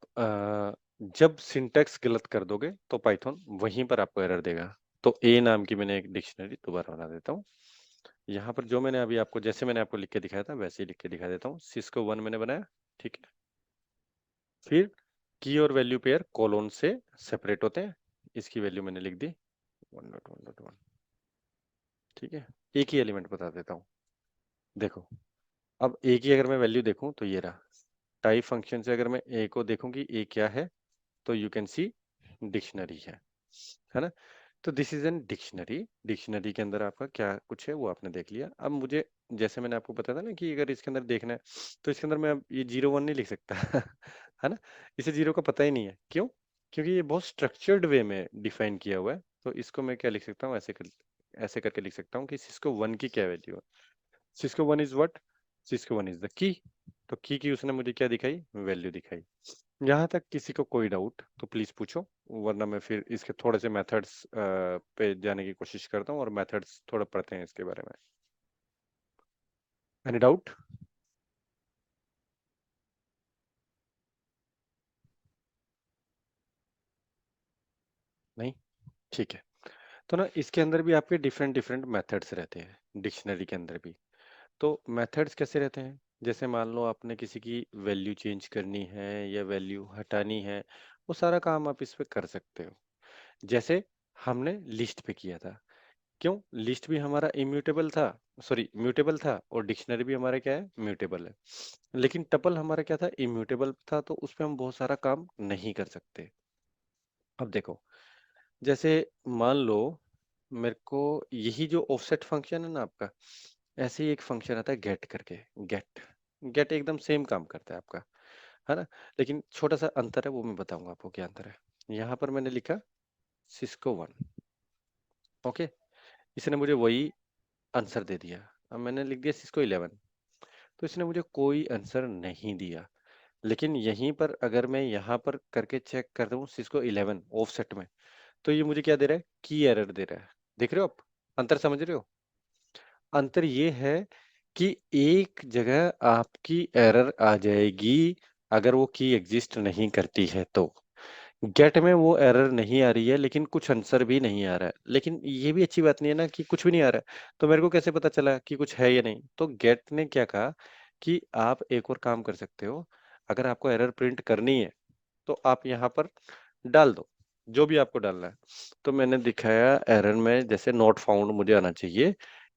जब सिंटेक्स गलत कर दोगे तो पाइथन वहीं पर आपको एरर देगा। तो ए नाम की मैंने एक डिक्शनरी दोबारा बना देता हूँ। यहाँ पर जो मैंने अभी आपको, जैसे मैंने आपको लिख के दिखाया था वैसे ही लिख के दिखा देता हूँ। सिस्को 1 मैंने बनाया, ठीक है। फिर की और वैल्यू पेयर कोलोन से सेपरेट होते हैं, इसकी वैल्यू मैंने लिख दी 1.1.1। ठीक है, एक ही एलिमेंट बता देता हूँ। देखो, अब ए की अगर मैं वैल्यू देखूं तो ये रहा। टाइप फंक्शन से अगर मैं ए को देखूं कि ए क्या है, तो यू कैन सी डिक्शनरी है ना। तो this is an dictionary. Dictionary के अंदर आपका क्या कुछ है वो आपने देख लिया। अब मुझे, जैसे मैंने आपको बताया था ना कि अगर इसके अंदर देखना है तो इसके अंदर मैं अब ये 0 1 नहीं लिख सकता है ना, इसे जीरो का पता ही नहीं है। क्यों? क्योंकि ये बहुत स्ट्रक्चर्ड वे में डिफाइन किया हुआ है। तो इसको मैं क्या लिख सकता हूँ, ऐसे करके लिख सकता हूँ कि सिस्को 1 की क्या वैल्यू है। Cisco 1 is what? Cisco 1 is the key. तो की उसने मुझे क्या दिखाई? वैल्यू दिखाई। यहाँ तक किसी को कोई डाउट तो प्लीज पूछो, वरना मैं फिर इसके थोड़े से मेथड्स पे जाने की कोशिश करता हूँ और मेथड्स थोड़ा पढ़ते हैं इसके बारे में। Any doubt? नहीं, ठीक है। तो ना इसके अंदर भी आपके डिफरेंट डिफरेंट मेथड्स रहते हैं, डिक्शनरी के अंदर भी। तो मेथड्स कैसे रहते हैं? जैसे मान लो आपने किसी की वैल्यू चेंज करनी है या वैल्यू हटानी है, वो सारा काम आप इस पे कर सकते हो। जैसे हमने लिस्ट पे किया था। क्यों? लिस्ट भी हमारा इम्यूटेबल था, सॉरी म्यूटेबल था, और डिक्शनरी भी हमारा क्या है? म्यूटेबल है। लेकिन टपल हमारा क्या था? इम्यूटेबल था, तो उसपे हम बहुत सारा काम नहीं कर सकते। अब देखो, जैसे मान लो मेरे को यही जो ऑफसेट फंक्शन है ना आपका, ऐसे ही एक फंक्शन आता है गेट करके। गेट गेट एकदम सेम काम करता है आपका, है ना। लेकिन छोटा सा अंतर है, वो मैं बताऊंगा आपको क्या अंतर है। यहाँ पर मैंने लिखा सिस्को 1, ओके, इसने मुझे वही आंसर दे दिया। अब मैंने लिख दिया सिस्को 11, तो इसने मुझे कोई आंसर नहीं दिया। लेकिन यहीं पर अगर मैं यहाँ पर करके चेक कर दूं सिस्को 11 ऑफसेट में, तो ये मुझे क्या दे रहा है? की एरर दे रहा है। देख रहे हो आप अंतर, समझ रहे हो? अंतर ये है कि एक जगह आपकी एरर आ जाएगी अगर वो की एग्जिस्ट नहीं करती है, तो गेट में वो एरर नहीं आ रही है, लेकिन कुछ आंसर भी नहीं आ रहा है। लेकिन ये भी अच्छी बात नहीं है ना कि कुछ भी नहीं आ रहा है, तो मेरे को कैसे पता चला कि कुछ है या नहीं? तो गेट ने क्या कहा कि आप एक और काम कर सकते हो, अगर आपको एरर प्रिंट करनी है तो आप यहाँ पर डाल दो जो भी आपको डालना है। तो मैंने दिखाया एरर में, जैसे नॉट फाउंड मुझे आना चाहिए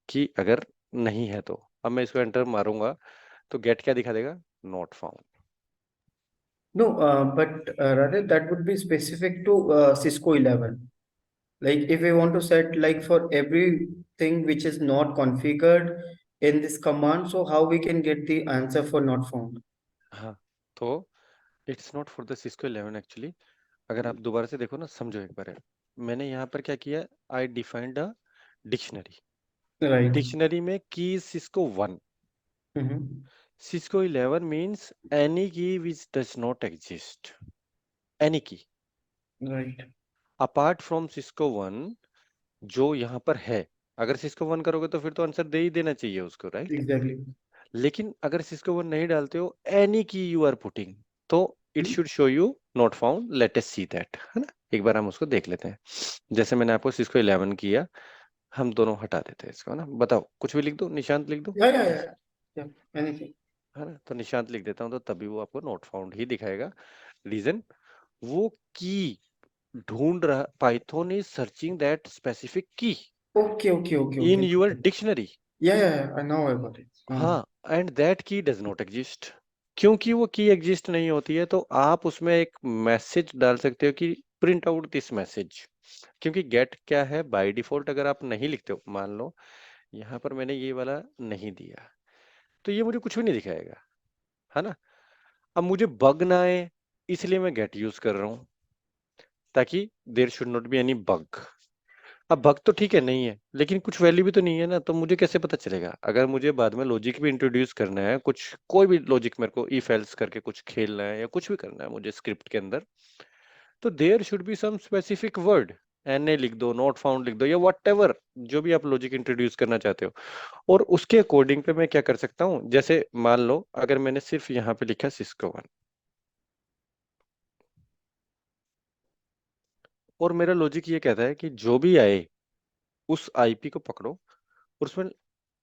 कि अगर नहीं है तो। अब मैं इसको एंटर मारूंगा तो गेट क्या दिखा देगा? Not found. No, but rather that would be specific to Cisco 11. Like if we want to set like for everything which is not configured in this command, so how we can get the answer for not found? हाँ, तो it's not for the Cisco 11 actually. अगर आप दोबारा से देखो ना, समझो एक बार। मैंने यहाँ पर क्या किया? I defined a dictionary. Right. Dictionary में की Cisco 1, Mm-hmm. Cisco 11 means any की which does not exist, any की Right. अपार्ट फ्रॉम सिस्को 1 जो यहाँ पर है। अगर सिस्को 1 करोगे तो फिर तो आंसर दे ही देना चाहिए उसको, राइट? Exactly. लेकिन अगर सिस्को 1 नहीं डालते हो, एनी की यू आर पुटिंग, तो it should show you not found. Let us see that, है ना। एक बार हम उसको देख लेते हैं। जैसे मैंने आपको सिस्को 11 किया, हम दोनों हटा देते हैं इसको ना। बताओ, कुछ भी लिख दो, निशांत लिख दो, Yeah, anything. है ना। तो निशांत लिख देता हूँ, तो तभी वो आपको नॉट फाउंड ही दिखाएगा। रीजन, वो की ढूंढ रहा, Python is searching that specific key Okay. In your dictionary. Yeah, I know about it. हाँ, and that key does not exist. क्योंकि वो की एग्जिस्ट नहीं होती है, तो आप उसमें एक मैसेज डाल सकते हो कि प्रिंट आउट दिस मैसेज। क्योंकि गेट क्या है, बाय डिफॉल्ट अगर आप नहीं लिखते हो, मान लो यहाँ पर मैंने ये वाला नहीं दिया, तो ये मुझे कुछ भी नहीं दिखाएगा, है ना। अब मुझे बग ना आए, इसलिए मैं गेट यूज कर रहा हूं, ताकि there should not be any bug. अब बग तो ठीक है नहीं है, लेकिन कुछ वैल्यू भी तो नहीं है ना, तो मुझे कैसे पता चलेगा। अगर मुझे बाद में लॉजिक भी इंट्रोड्यूस करना है, कुछ कोई भी लॉजिक मेरे को इफ एल्स करके कुछ खेलना है या कुछ भी करना है मुझे स्क्रिप्ट के अंदर, तो there should be some specific word. NA लिख दो, नॉट फाउंड लिख दो, या व्हाटएवर जो भी आप लॉजिक इंट्रोड्यूस करना चाहते हो। और उसके अकॉर्डिंग पे मैं क्या कर सकता हूँ, जैसे मान लो अगर मैंने सिर्फ यहाँ पे लिखा सिस्को 1, और मेरा लॉजिक ये कहता है कि जो भी आए उस आईपी को पकड़ो और उसमें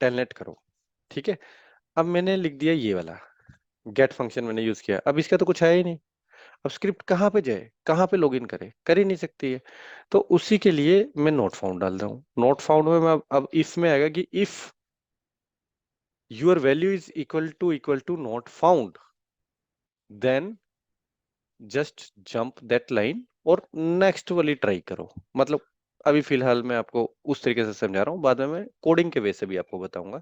टेलनेट करो, ठीक है। अब मैंने लिख दिया ये वाला, गेट फंक्शन मैंने यूज किया, अब इसका तो कुछ है ही नहीं। अब स्क्रिप्ट कहाँ पे जाए, कहाँ पे लॉगिन करे, कर ही नहीं सकती है। तो उसी के लिए मैं नॉट फाउंड डाल रहा हूँ। नॉट फाउंड में मैं अब इफ में आएगा कि if your value is equal to not found, then just jump that line और नेक्स्ट वाली ट्राई करो। मतलब अभी फिलहाल मैं आपको उस तरीके से समझा रहा हूँ, बाद में मैं कोडिंग के वे से भी आपको बताऊंगा।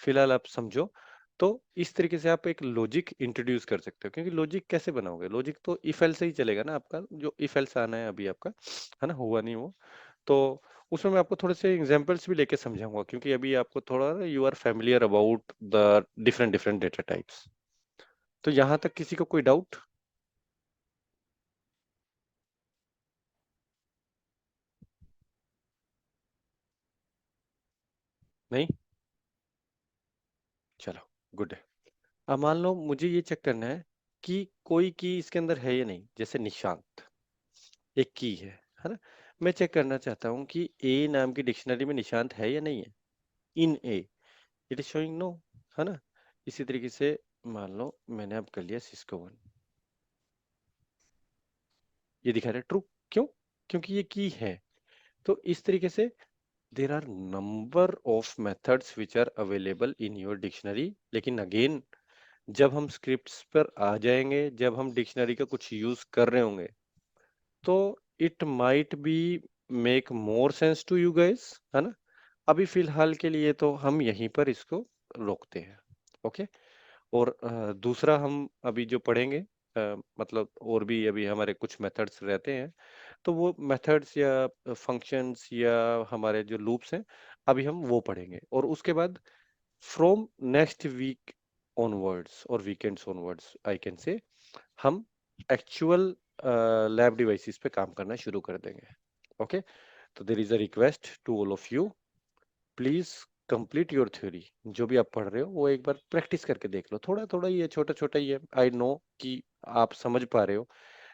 फिलहाल आप समझो। तो इस तरीके से आप एक लॉजिक इंट्रोड्यूस कर सकते हो, क्योंकि लॉजिक कैसे बनाओगे, लॉजिक तो इफ एल्स से ही चलेगा ना आपका, जो इफ एल्स आना है अभी आपका, है ना, हुआ नहीं वो। तो उसमें मैं आपको थोड़े से एग्जांपल्स भी लेके समझाऊंगा, क्योंकि अभी आपको थोड़ा you are familiar about the different different data types. तो यहाँ तक किसी को कोई डाउट नहीं? चलो, गुड है। अब मान लो मुझे ये चेक करना है कि कोई की इसके अंदर है या नहीं। जैसे निशांत एक की है ना। मैं चेक करना चाहता हूँ कि ए नाम की डिक्शनरी में निशांत है या नहीं है। इन ए इट इज शोइंग नो, है ना। इसी तरीके से मान लो मैंने अब कर लिया सिस्को 1, ये दिखा रहा है ट्रू। क्यों? क्योंकि ये की है। तो इस तरीके से there are number of methods which are available in your dictionary. लेकिन अगेन जब हम स्क्रिप्ट्स पर आ जाएंगे, जब हम डिक्शनरी का कुछ यूज कर रहे होंगे, तो it might be make more sense to you guys, है ना। अभी फिलहाल के लिए तो हम यहीं पर इसको रोकते हैं। ओके। और दूसरा हम अभी जो पढ़ेंगे, मतलब और भी अभी हमारे कुछ मेथड्स रहते हैं, तो वो मेथड्स या फंक्शंस या हमारे जो लूप्स हैं, अभी हम वो पढ़ेंगे। और उसके बाद फ्रॉम नेक्स्ट वीक ऑनवर्ड्स और weekends onwards I can say, हम एक्चुअल लैब डिवाइसेस पे काम करना शुरू कर देंगे। ओके। तो there is a request to all of you, please complete your theory. जो भी आप पढ़ रहे हो वो एक बार प्रैक्टिस करके देख लो। थोड़ा थोड़ा ही है, छोटा छोटा ही है, आई नो कि आप समझ पा रहे हो,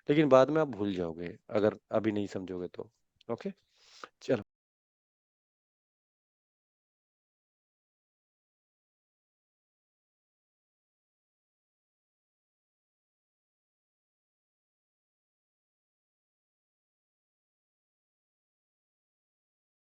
लेकिन बाद में आप भूल जाओगे अगर अभी नहीं समझोगे तो। ओके, चलो।